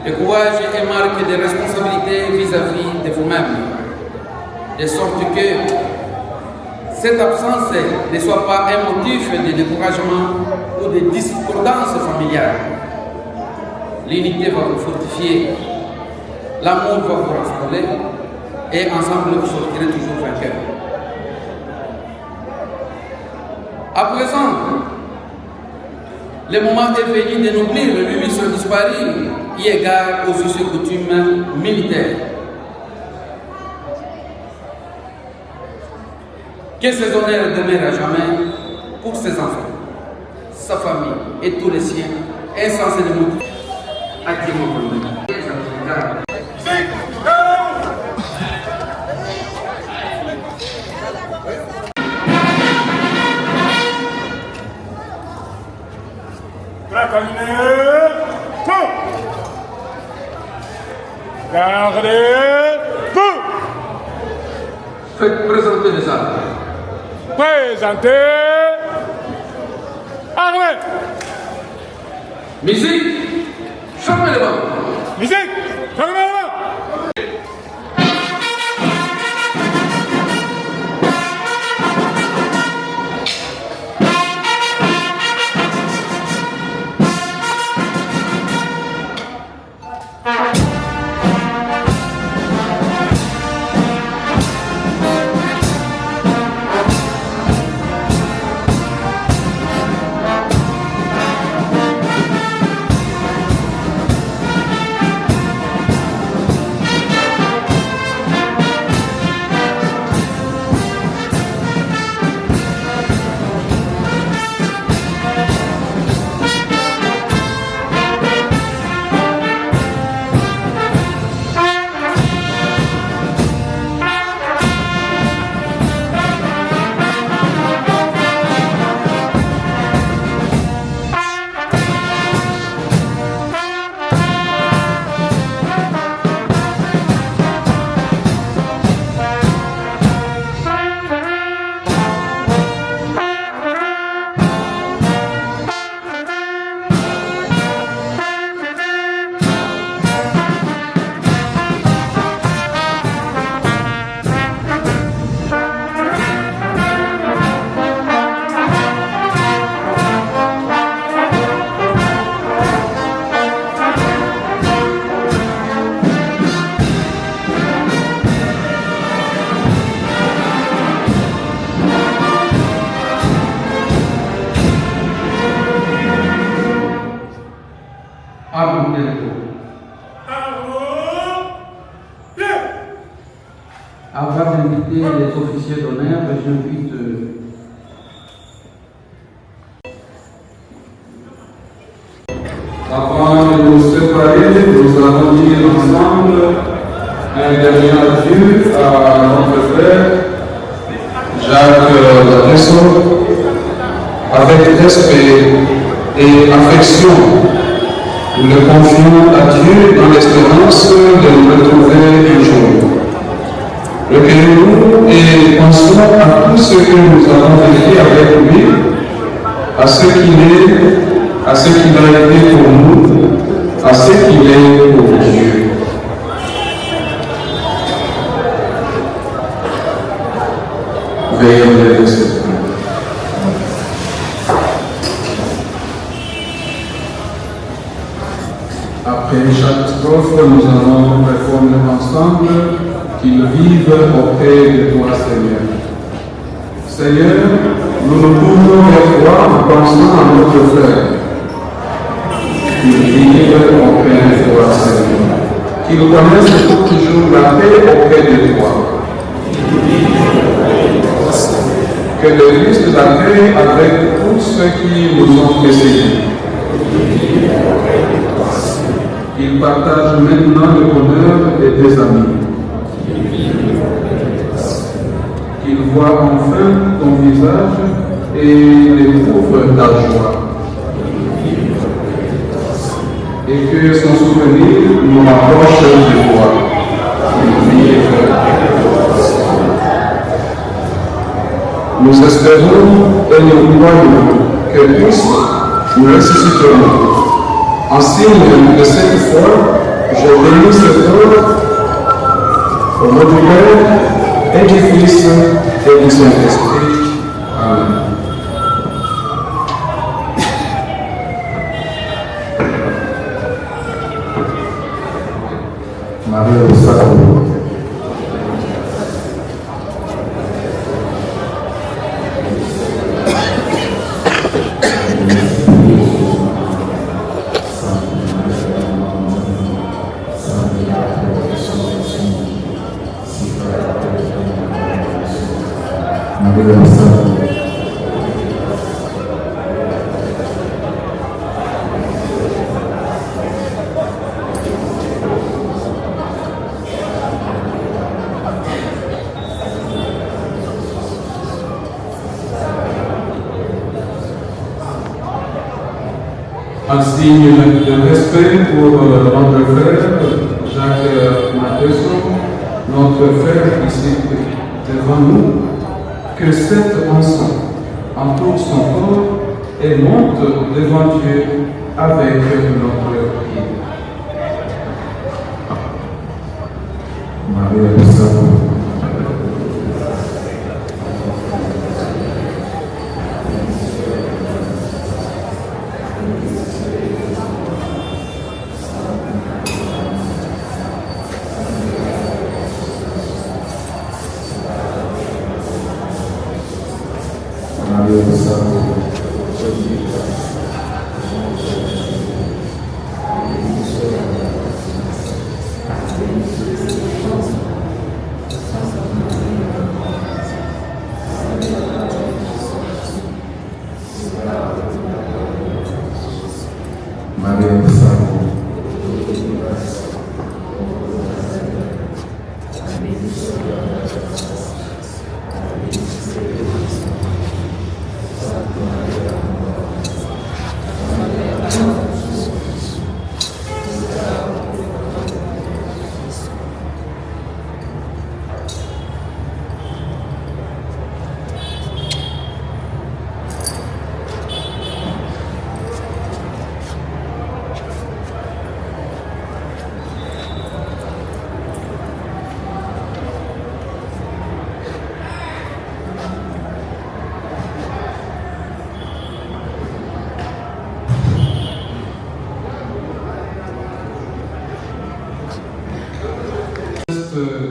de courage et marque de responsabilité vis-à-vis de vous-même, de sorte que cette absence ne soit pas un motif de découragement ou de discordance familiale. L'unité va vous fortifier L'amour va vous rassembler et ensemble vous sortirez toujours vainqueurs. À présent, le moment est venu de n'oublier le mission disparu, y égard aux us et coutumes militaires. Que ces honneurs demeurent à jamais pour ses enfants, sa famille et tous les siens, essentiellement à qui Gardez feu. Faites présenter les armes. Présentez. Armée. Musique. Fermez les bancs. Musique. Fermez les bancs. Avant d'inviter les officiers d'honneur, j'invite Avant de nous séparer, nous allons dire ensemble un dernier adieu à notre frère Jacques Lapresso. Avec respect et affection, nous le confions à Dieu dans l'espérance de nous retrouver un jour. Recueillons-nous et pensons à tout ce que nous avons vécu avec lui, à ce qu'il est, à ce qu'il a été pour nous, à ce qu'il est pour Dieu. Veillons les esprits. Après chaque strophe, nous allons répondre ensemble qu'ils vivent auprès de toi, Seigneur. Seigneur, nous nous tournons vers toi en pensant à notre frère. Qu'ils vivent auprès de toi, Seigneur. Qu'ils connaissent toujours la paix auprès de toi. Que le Christ l'accueille avec tous ceux qui nous ont précédés. Qu'il partage maintenant le bonheur de tes amis. Qu'il voit enfin ton visage et éprouve ta joie. Et que son souvenir nous rapproche de toi. Nous espérons et nous croyons que tous nous ressusciterons. En signe de cette foi, je bénis ce corps au nom du Père et du Fils et du Saint-Esprit. Amen. Maria Osako. Maria Osako. Un signe de respect pour notre frère Jacques Mateso, notre frère ici devant nous, que cet ensemble entoure son corps et monte devant Dieu avec notre prière. Maria Osako. Maria Osako. Maria Osako.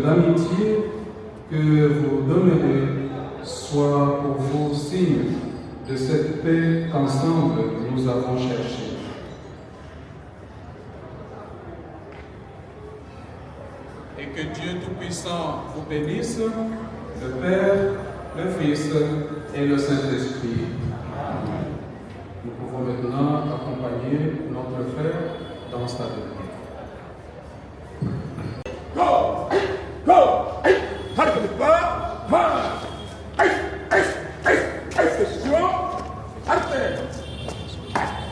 D'amitié que vous donnerez soit pour vous signe de cette paix qu'ensemble nous avons cherchée. Et que Dieu Tout-Puissant vous bénisse, Le Père, le Fils et le Saint-Esprit. Nous pouvons maintenant accompagner notre frère dans sa vie. Go! Go! Harque pas! Question! Arte!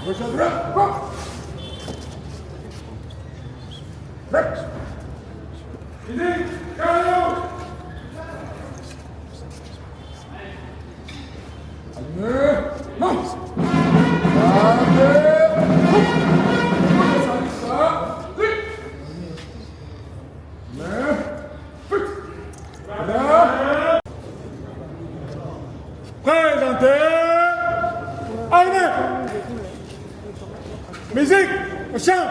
Rejoindra! Go! Rex! Idée! Carlo! Allez! Non! Allez! Présentez Armée. Musique, au chant.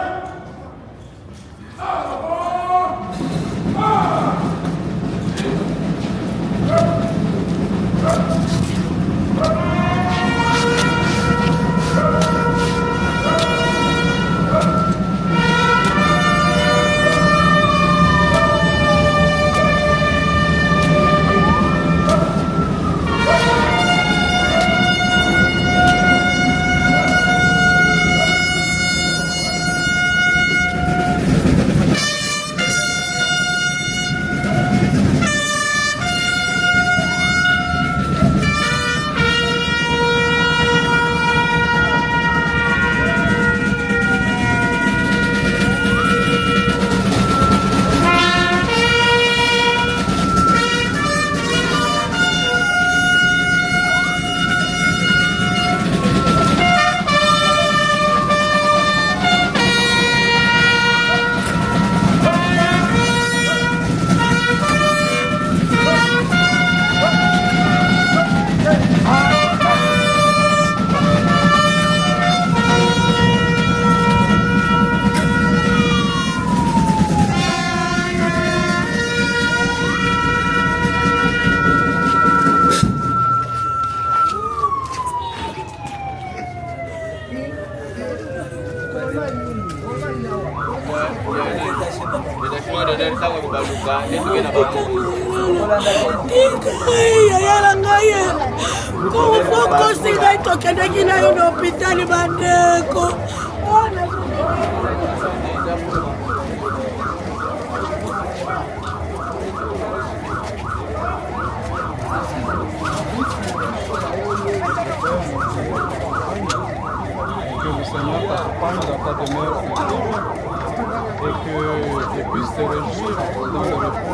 Seigneur t'accompagne dans ta demeure et qu'il puisse te réjouir dans le repos.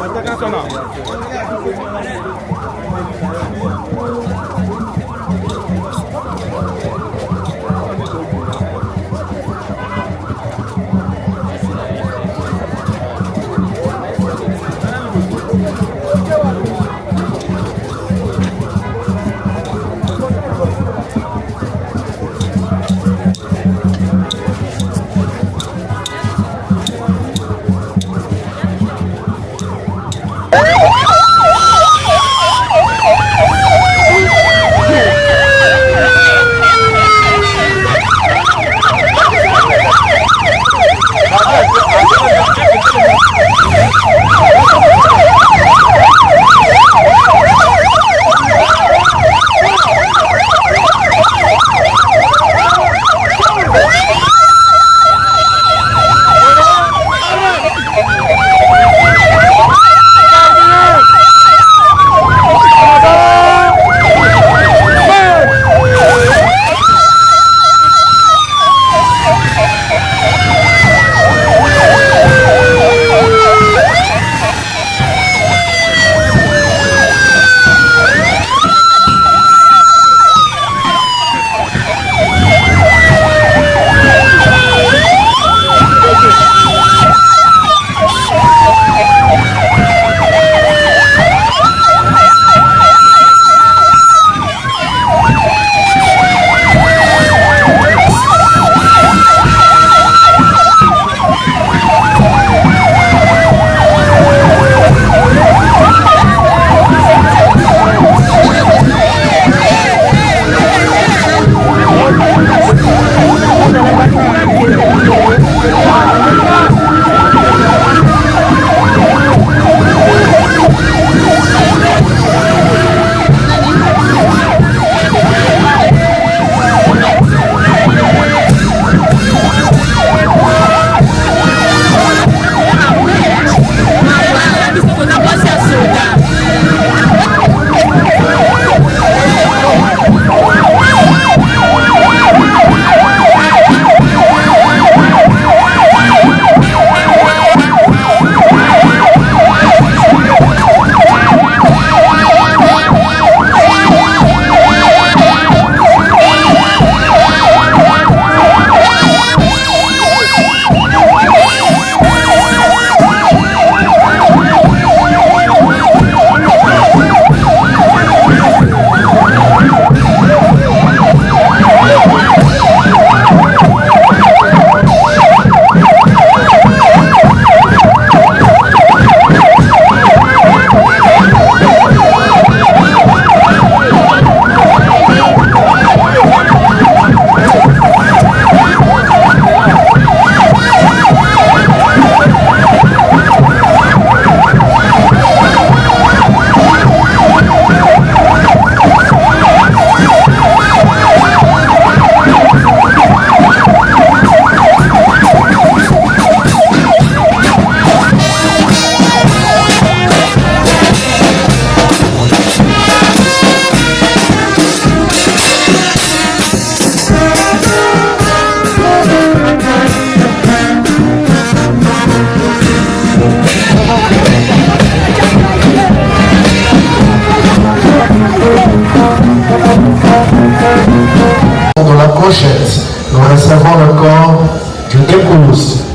Nous recevons le corps de l'épouse.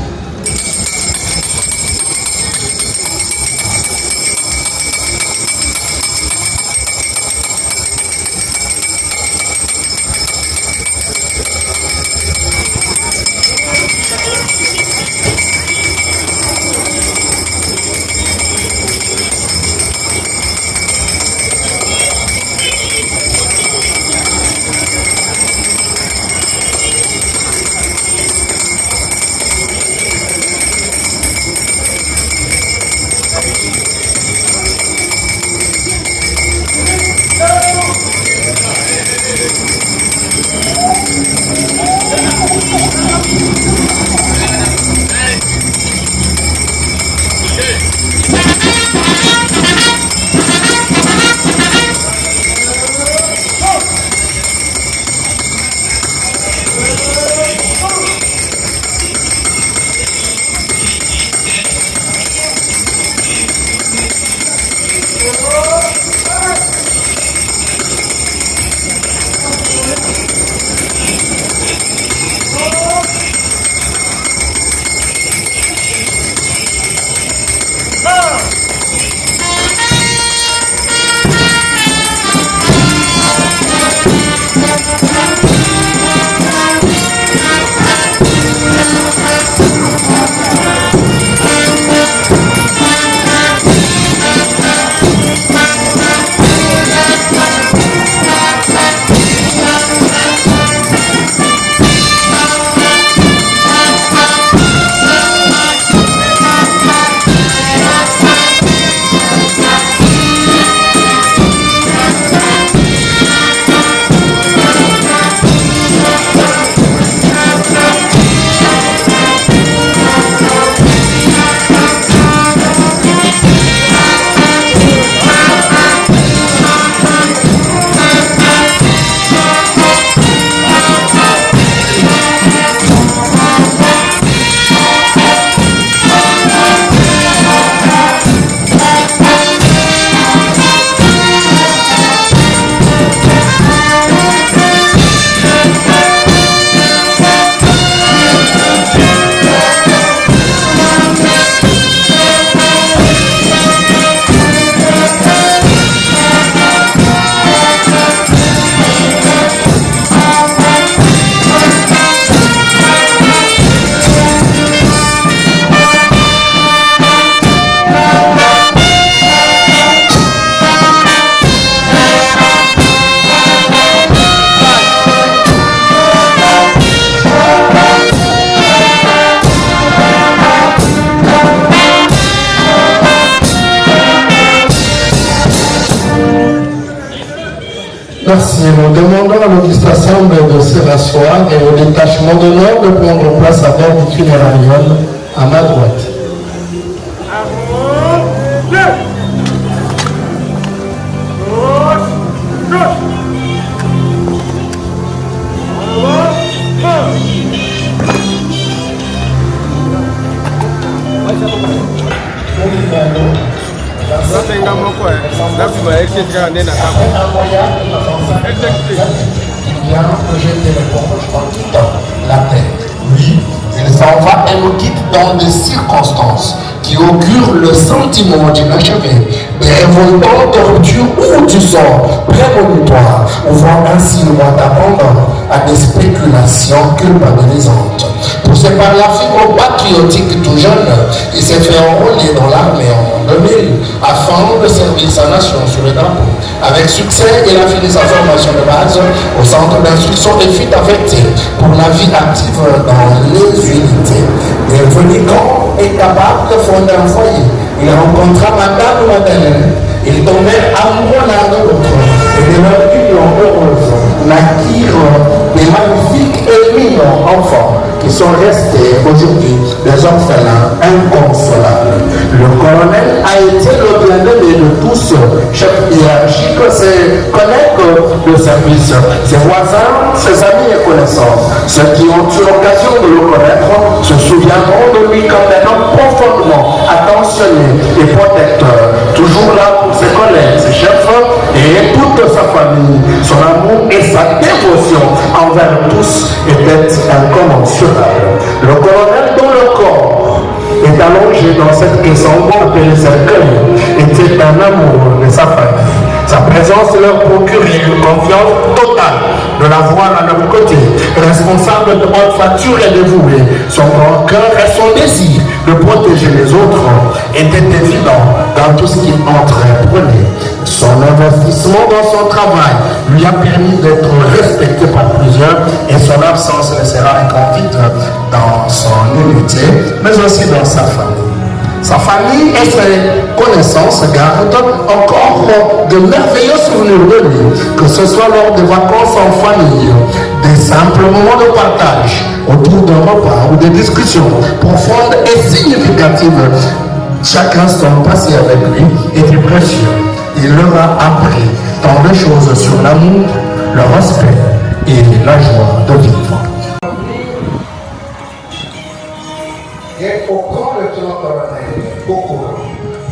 Merci. Nous demandons à l'Auguste Assemblée de se rasseoir et au détachement d'honneur de prendre place à bord du funérarium à ma droite. La terre. Oui, il s'en va et nous quitte dans des circonstances qui augurent le sentiment d'inachevé, des révoltantes ruptures ou du sort prémonitoire, ouvrant ainsi le mois abondant à des spéculations culpabilisantes. Poussé par la fibre patriotique tout jeune, il s'est fait enrôler dans l'armée en 2000 afin de servir sa nation sur le drapeau. Avec succès, il a fini sa formation de base au centre d'instruction des filles affectées pour la vie active dans les unités. Devenu grand et capable de fonder un foyer, il rencontra Madame Madeleine. Ils tombèrent amoureux l'un de l'autre et de leur union heureuse naquirent des magnifiques et mignons enfants qui sont restés aujourd'hui des orphelins inconsolables. Le colonel a été le bien-aimé de tous, chef hiérarchique, ses collègues de service, ses voisins, ses amis et connaissances. Ceux qui ont eu l'occasion de le connaître se souviendront de lui comme un homme profondément attentionné et protecteur, toujours là pour ses collègues, ses chefs et toute sa famille. Son amour et sa dévotion envers tous étaient incommensurables. Le colonel dont le corps est allongé dans cette caisson appelée cercueil était un amour de sa famille. Sa présence leur procurait une confiance totale de l'avoir à leur côté. Responsable de bonne facture et dévoué, son grand cœur et son désir de protéger les autres étaient évidents dans tout ce qu'il entreprenait. Son investissement dans son travail lui a permis d'être respecté par plusieurs et son absence laissera un grand vide dans son unité, mais aussi dans sa famille. Sa famille et ses connaissances gardent encore de merveilleux souvenirs de lui, que ce soit lors des vacances en famille, des simples moments de partage autour d'un repas ou des discussions profondes et significatives. Chaque instant passé avec lui était précieux. Il leur a appris tant de choses sur l'amour, le respect et la joie de vivre. Et au grand lieutenant-colonel Bokoro,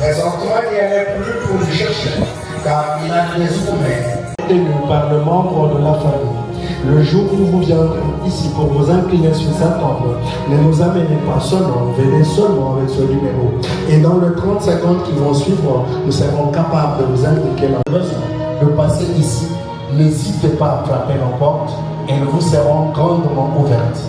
présentement il n'y allait plus pour le chercher, car il a des humains tenus par le membre de la famille. Le jour où vous viendrez ici pour vous incliner sur sa tombe, ne nous amenez pas seulement, venez seulement avec ce numéro. Et dans les 30 secondes qui vont suivre, nous serons capables de vous indiquer la besoin de passer ici. N'hésitez pas à frapper nos portes, elles vous seront grandement ouvertes.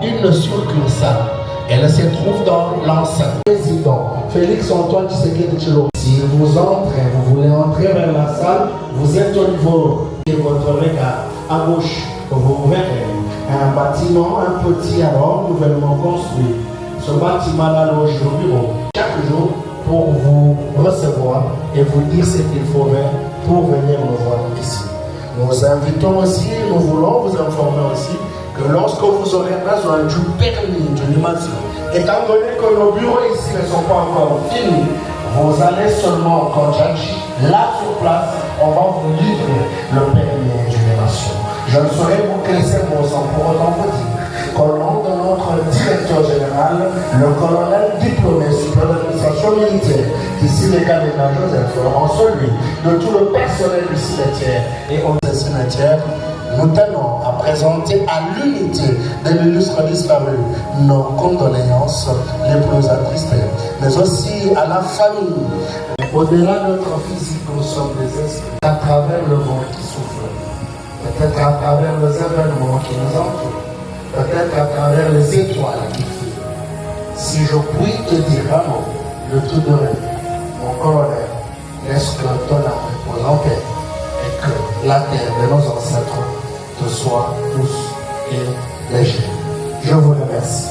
Une succursale, elle se trouve dans l'enceinte. Président Félix Antoine Tshisekedi Tshilombo. Si vous entrez, vous voulez entrer vers la salle, vous êtes au niveau de votre regard à gauche. Vous verrez un bâtiment, un petit alors nouvellement construit. Ce bâtiment-là loge le bureau chaque jour pour vous recevoir et vous dire ce qu'il faut faire pour venir nous voir ici. Nous invitons aussi, nous voulons vous informer aussi que lorsque vous aurez besoin du permis de l'immersion, étant donné que nos bureaux ici ne sont pas encore finis, vous allez seulement au Kondjadji, là sur place, on va vous livrer le permis de l'immersion. Je ne saurais vous classer mon sang pour autant vous dire qu'au nom de notre directeur général, le colonel diplômé supérieur d'administration militaire, ici les cardinal Joseph, en celui de tout le personnel du cimetière et au cimetière, nous tenons à présenter à l'unité de l'illustre disparu nos condoléances les plus attristées, mais aussi à la famille. Au-delà de notre physique, nous sommes des esprits à travers le monde qui souffre. Peut-être à travers les événements qui nous entourent, peut-être à travers les étoiles qui filent. Si je puis te dire un mot, le tout de même, mon colonel, laisse que ton âme repose en paix et que la terre de nos ancêtres te soit douce et légère. Je vous remercie.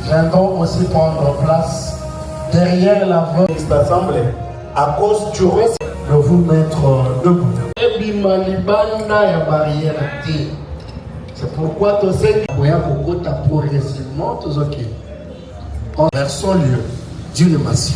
Viendront aussi prendre place derrière barrière l'avant de cette assemblée à cause du reste de vous mettre debout. C'est pourquoi tu sais que progressivement en versant lieu d'une masse.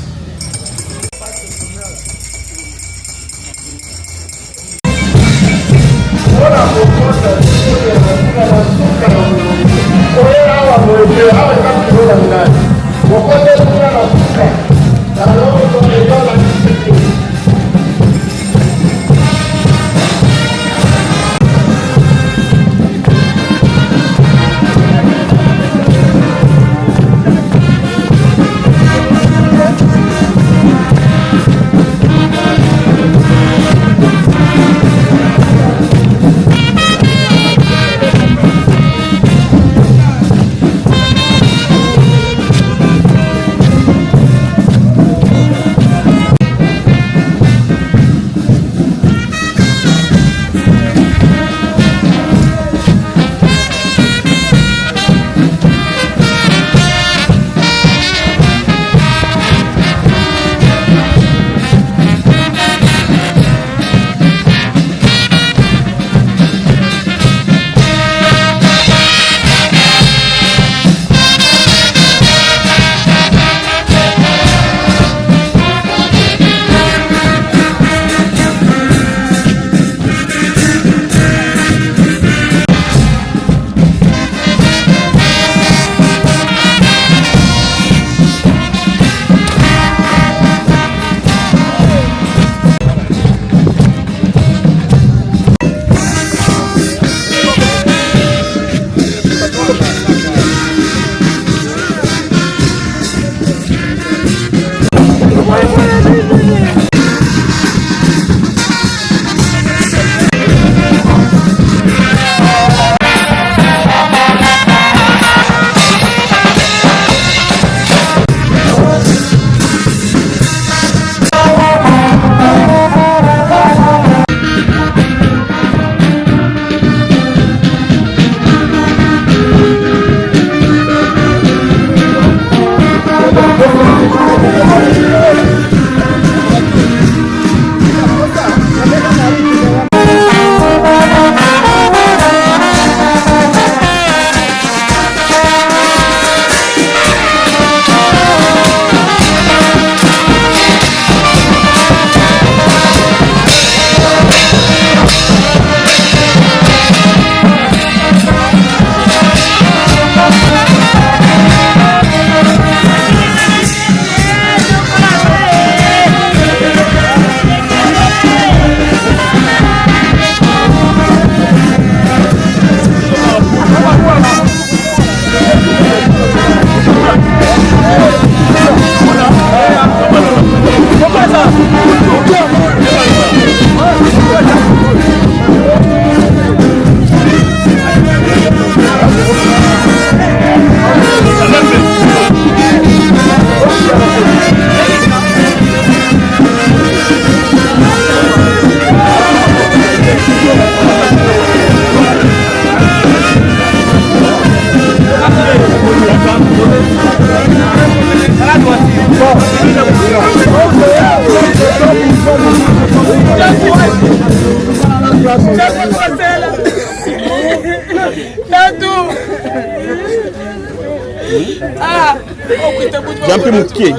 Jampi mukie.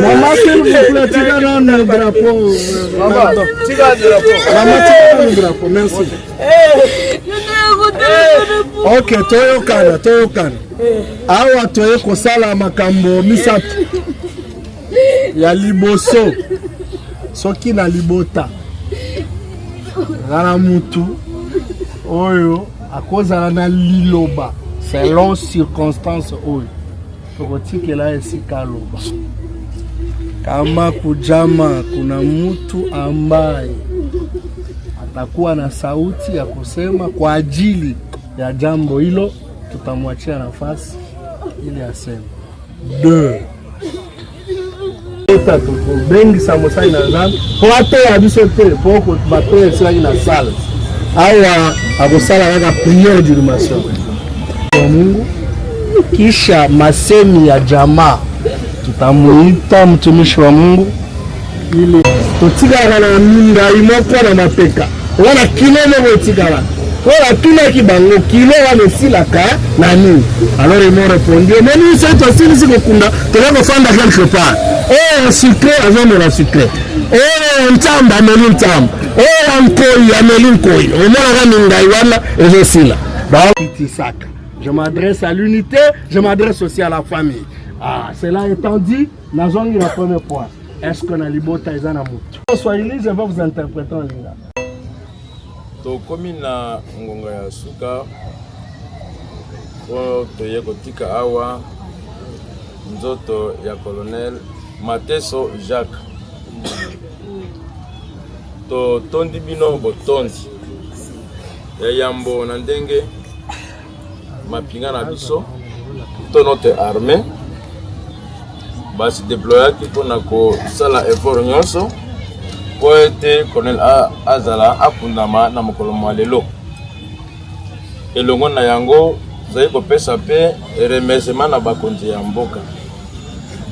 Maman, s'il vous plaît, tirez le drapeau. Maman, tirez le drapeau, merci. Ok, toyokana. Awa toye kosala makambo misato. Ya liboso. Soki na libota. Ngana mutu. Oyo, à cause de liloba, selon circonstances oyo. Tokotike la esi kaloba. Kama kujama kuna mtu ambaye atakuwa na sauti ya kusema kwa ajili ya jambo hilo, tutamwachia nafasi ili aseme. 2 bengi samosa ina nzambe po atoya biso te po batoya esila ina sala awa akosala kaka prière d'illumation Mungu, kisha masemi ya jamaa tutamuita mtumishi wa Mungu ili tutigana na minga imoko na mapeka wana kilome botigana wala tuna kibango kilo wana silaka na nini. Alors ils m'ont répondu mais nous c'est toi si nous kunda tena fanda quelque part un sucré avant de la sucré un tamba melin tamba un koi amelin koi on m'a minga wana et sila ba kitisaka. Je m'adresse à l'unité, je m'adresse aussi à la famille. Ah, cela étant dit, la zone la première fois. Est-ce qu'on a libota et zanamut? Soyez je vais vous interpréter en lingala. To komi na ngonga ya suka o toye kotika awa nzoto ya colonel Mateso Jacques. To tondi bino botondi ya yambo na ndenge mapinga na biso to notre armée basi déployaki mpona kosala effort nyonso po ete colonel azala akundama na mokolo mwa lelo. Elongo na yango zali kopesa mpe remerciement na bakonzi ya mboka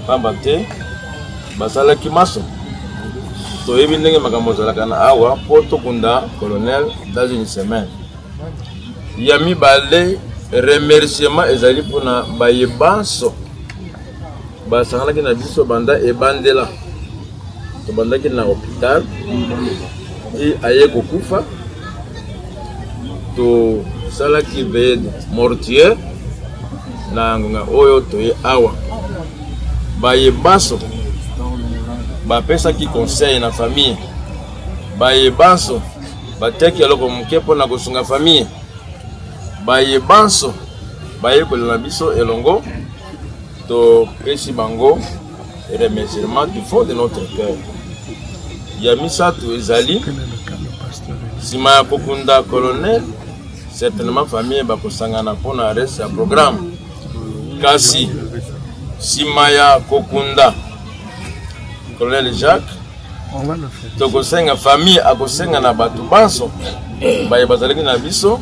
pamba te basalaki maso toyebi ndenge makambo ezalaka na awa mpo tokunda colonel dans une semaine. Ya mibale remerciement ezali mpona bayebanso basangalaki na biso banda ebandela tobandaki na hôpital e aye kokufa tosalaki veille mortuaire na ngonga oyo toye awa. Bayebanso bapesaki conseil na famille, bayebanso bateki eloko moke mpona kosunga famille, bayebanso bayekolela biso elongo topesi bango remerciement du fond de notre cœur. Ya misato ezali sima ya kokunda colonel certainement famille bakosangana mpona reste ya programme, kasi sima ya kokunda colonel Jacques tokosenga famille akosenga na bato banso baye bazalaki na biso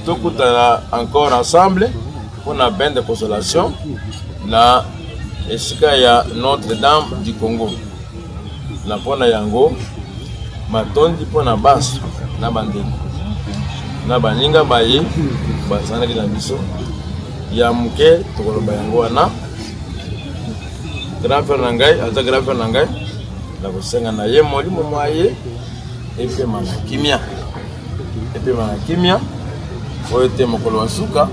tokutana encore ensemble mpona bain de consolation na esika ya Notre-Dame du Congo. Na mpona yango matondi mpona baso na bandeko na baninga baye bazalaki na biso ya muke tokoloba yango wana grand frère na ngai aza grand frère na ngai na kosenga na ye molimo mwaye epema na kimia oyo te mokolo wa suka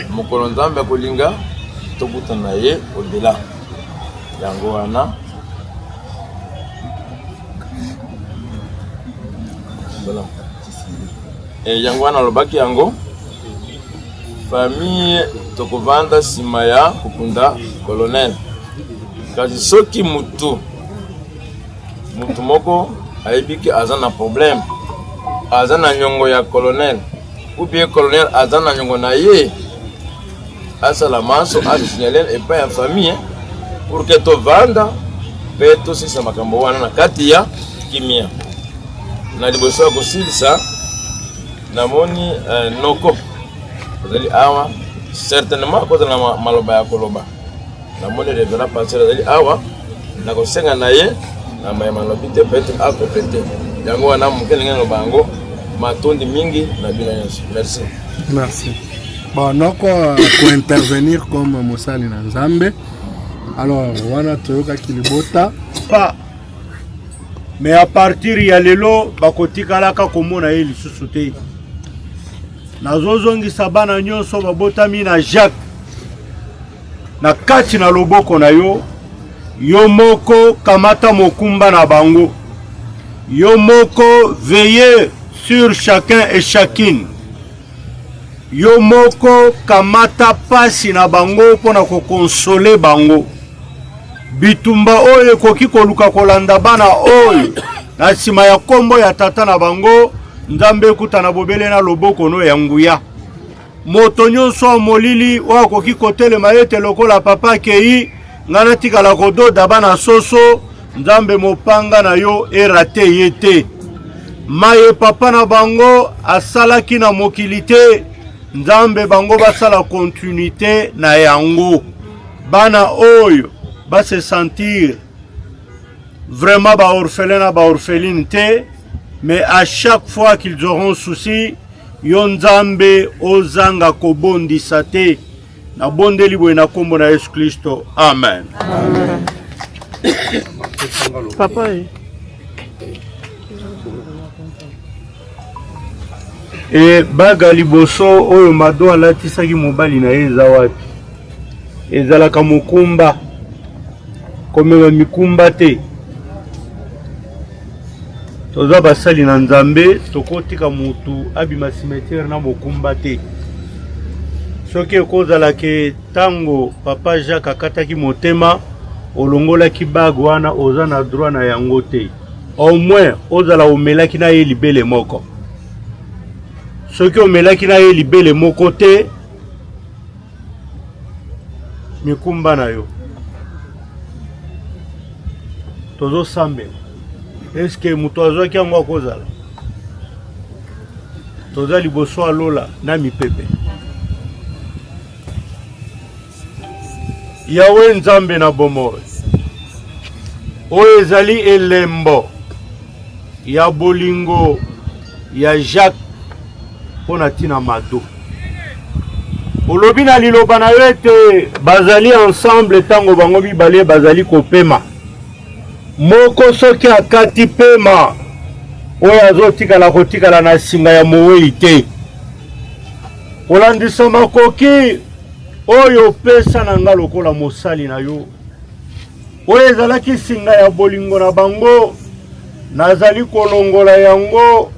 mokolo nzambe akolinga tokutana na ye odela yango wana yango wana alobaki yango famille tokovanda sima ya kokunda colonel. Kasi soki mutu moko ayebiki aza na problème, aza na nyongo ya colonel ou bien colonel aza na nyongo na ye, asala maso asignaler epai ya famille pour que tovanda mpe tosisa makambo wana na kati ya kimia. Na liboso ya kosilisa namoni noko azali awa certainement akozala na maloba ya koloba. Namoni révérend pasteur azali awa na kosenga na ye na mayema lobi te peut-être akopete yango wana moke ndenge na bango matondi mingi na bino nyonso. Merci. Merci. Bon, noko ko intervenir comme mosali na Nzambe. Alors wana toyoka kilibota pas mais à partir ya lelo bakotikalaka komona ye lisusu te. Nazozongisa bana nyonso babotami na Jacques na kati na loboko na yo, yo moko kamata mokumba na bango, yo moko veillez sur chacun et chacune, yo moko kamata pasi na bango pona ko consoler bango. Bitumba oyo koki koluka kolanda bana oyo na sima ya kombo ya tata na bango Nzambe kutana bobele na loboko no ya nguya. Moto nyonso molili wa koki kotelema ete lokola papa kei ngana tikala kododa bana soso Nzambe mopanga na yo erate yete. Maye papa na bango asalaki na mokilite Nzambe bango basala continuité na yango. Bana oyo ba se sentir vraiment ba orphelin ba orpheline te, mais à chaque fois qu'ils auront souci, yo Nzambe ozanga kobondisa te. Na bondeli boye na kombo na Yesu Kristo. Amen. Amen. Papa. E baga liboso oyo mado alatisaki mobali na ye eza wapi? Ezalaka mokumba komema mikumba te. Toza basali na Nzambe tokotika mutu abima cimetière na mokumba te. Soki ekozala ke tango papa Jacques akataki motema olongolaki bague wana oza na droit na yango te. Au moins ozala omelaki na ye libele moko. Soki omelaki na ye libele moko te, mikumba na yo tozo sambe. Est-ce que mutu azwaki yango akozala? Toza liboso alola na mipepe. Yawe Nzambe na bomoi oyo ezali elembo ya bolingo ya Jacques pona tina mado. Olobi na liloba na yo ete bazali ensemble tango bango bibale bazali kopema. Moko soki akati pema oyo azotikala kotikala na singa ya mowei te. Olandisa makoki oyo pesa na nga lokola mosali na yo. Oyo ezalaki singa ya bolingo na bango. Nazali kolongola yango.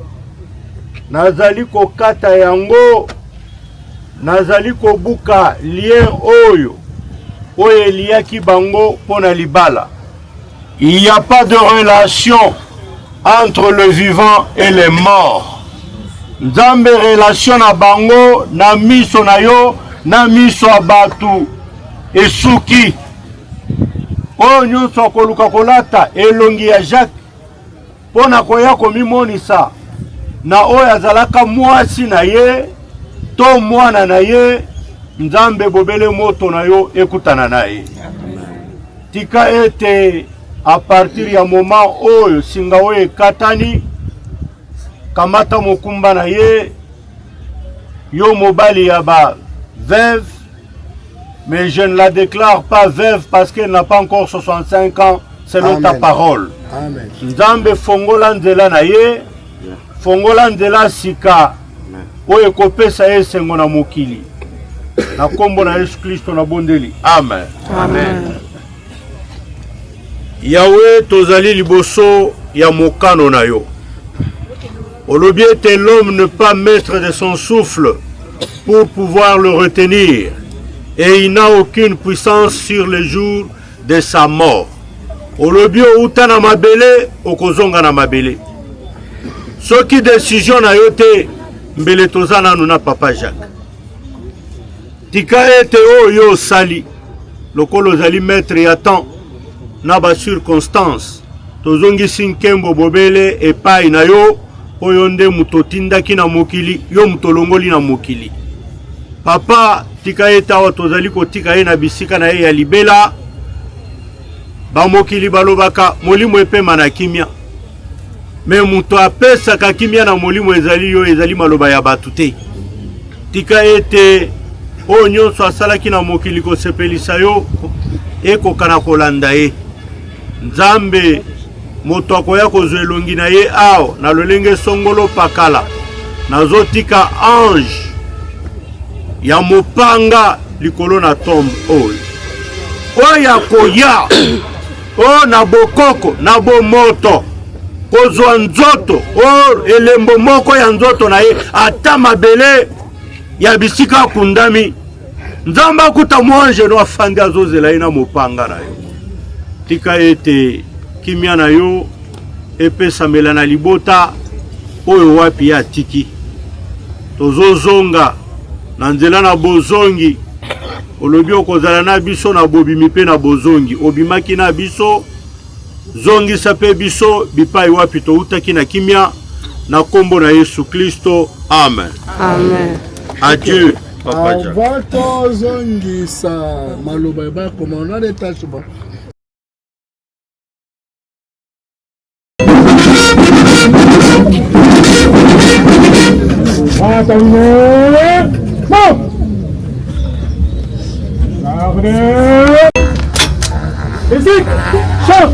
Nazali kokata yango. Nazali kobuka lien oyo. Oyo eliaki bango pona libala. Il n'y a pas de relation entre le vivant et les morts. Nzambe relation na bango na miso na yo na miso abatu esuki. Oyo nyonso akoluka kolata elongi ya Jacques pona koya komimonisa na oyo azalaka mwasi na ye to mwana na ye. Nzambe bobele moto na yo ekutana na ye. Tika ete à partir ya moment oyo singa oyo ekatani kamata mokumba na ye yo mobali ya ba veuve, mais je ne la déclare pas veuve parce qu'elle n'a pas encore 65 ans selon ta parole. Amen. Nzambe fongola nzela na ye, fongola nzela sika oyo ekopesa ye esengo na mokili. Na kombo na Yesu Kristo na bondeli. Amen. Amen. Yahweh tozali liboso ya mokano na yo. Olobi ete l'homme ne pas maître de son souffle pour pouvoir le retenir, et il n'a aucune puissance sur le jour de sa mort. Olobi outa na mabele okozonga na mabele. Soki décision na yo te mbele tozana na papa Jacques. Tika ete oyo sali lokolo zali maître ya temps na ba circonstance tozongi sinkembo bobele epai na yo oyo nde mutotindaki na mokili yo mutolongoli na mokili. Papa tika ete awa tozali kotika ye na bisika na ye ya libela ba mokili balobaka molimo epema na kimia, me muto apesaka kimia na molimo ezali yo ezali maloba ya batu te. Tika ete oyo nyonso asalaki na mokili kosepelisa yo ekokana kolanda ye. Nzambe moto akoya kozwa elongi na ye awa na lolenge songolo pakala nazotika ange ya mopanga likolo na tombe oyo oyo akoya o na bokoko na bomoto kozwa nzoto o elembo moko ya nzoto na ye ata mabele ya bisika akundami. Nzambe akuta mwange no afandi azozela ye na mopanga na yo. Tika ete kimia na yo epesamela na libota oyo wapi ya tiki. Tozozonga na nzela na bozongi. Olobi okozala na biso na bobimi pe na bozongi. Obimaki na biso zongi sape biso bipai wapi to utaki na kimia na kombo na Yesu Kristo. Amen. Amen. Adieu, Papa Jack. Avant tozongisa maloba bakoma on a des tâches bon. Musique, chante.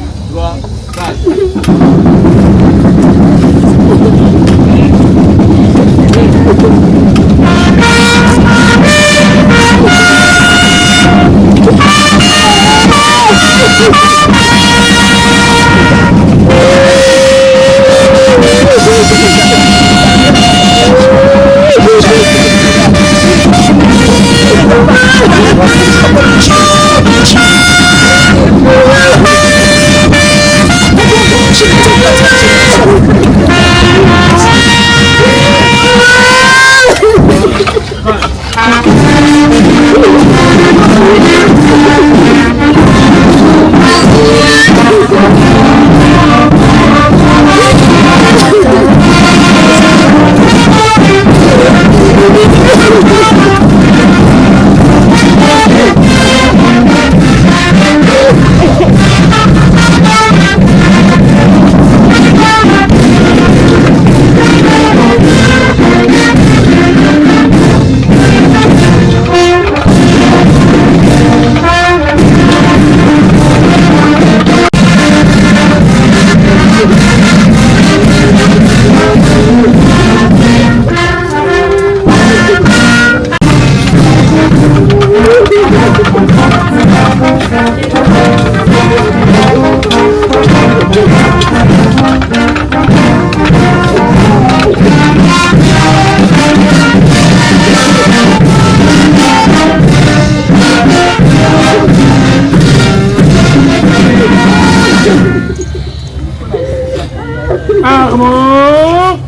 Armand.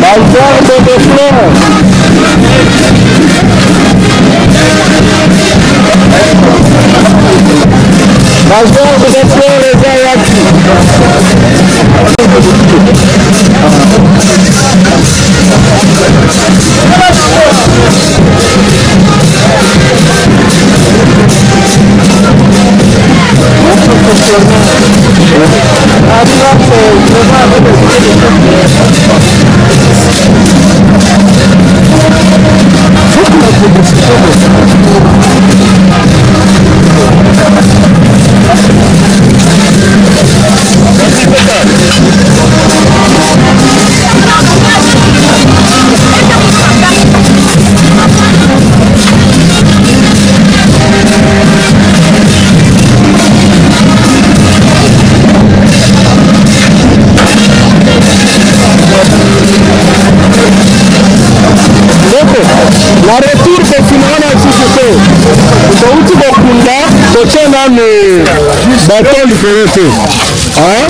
Balzar de fleurs. Balzar de fleurs les gars. La retour de Finana Sissoko. Sauti Bokunda, Tochena ni bateau différencié. Hein?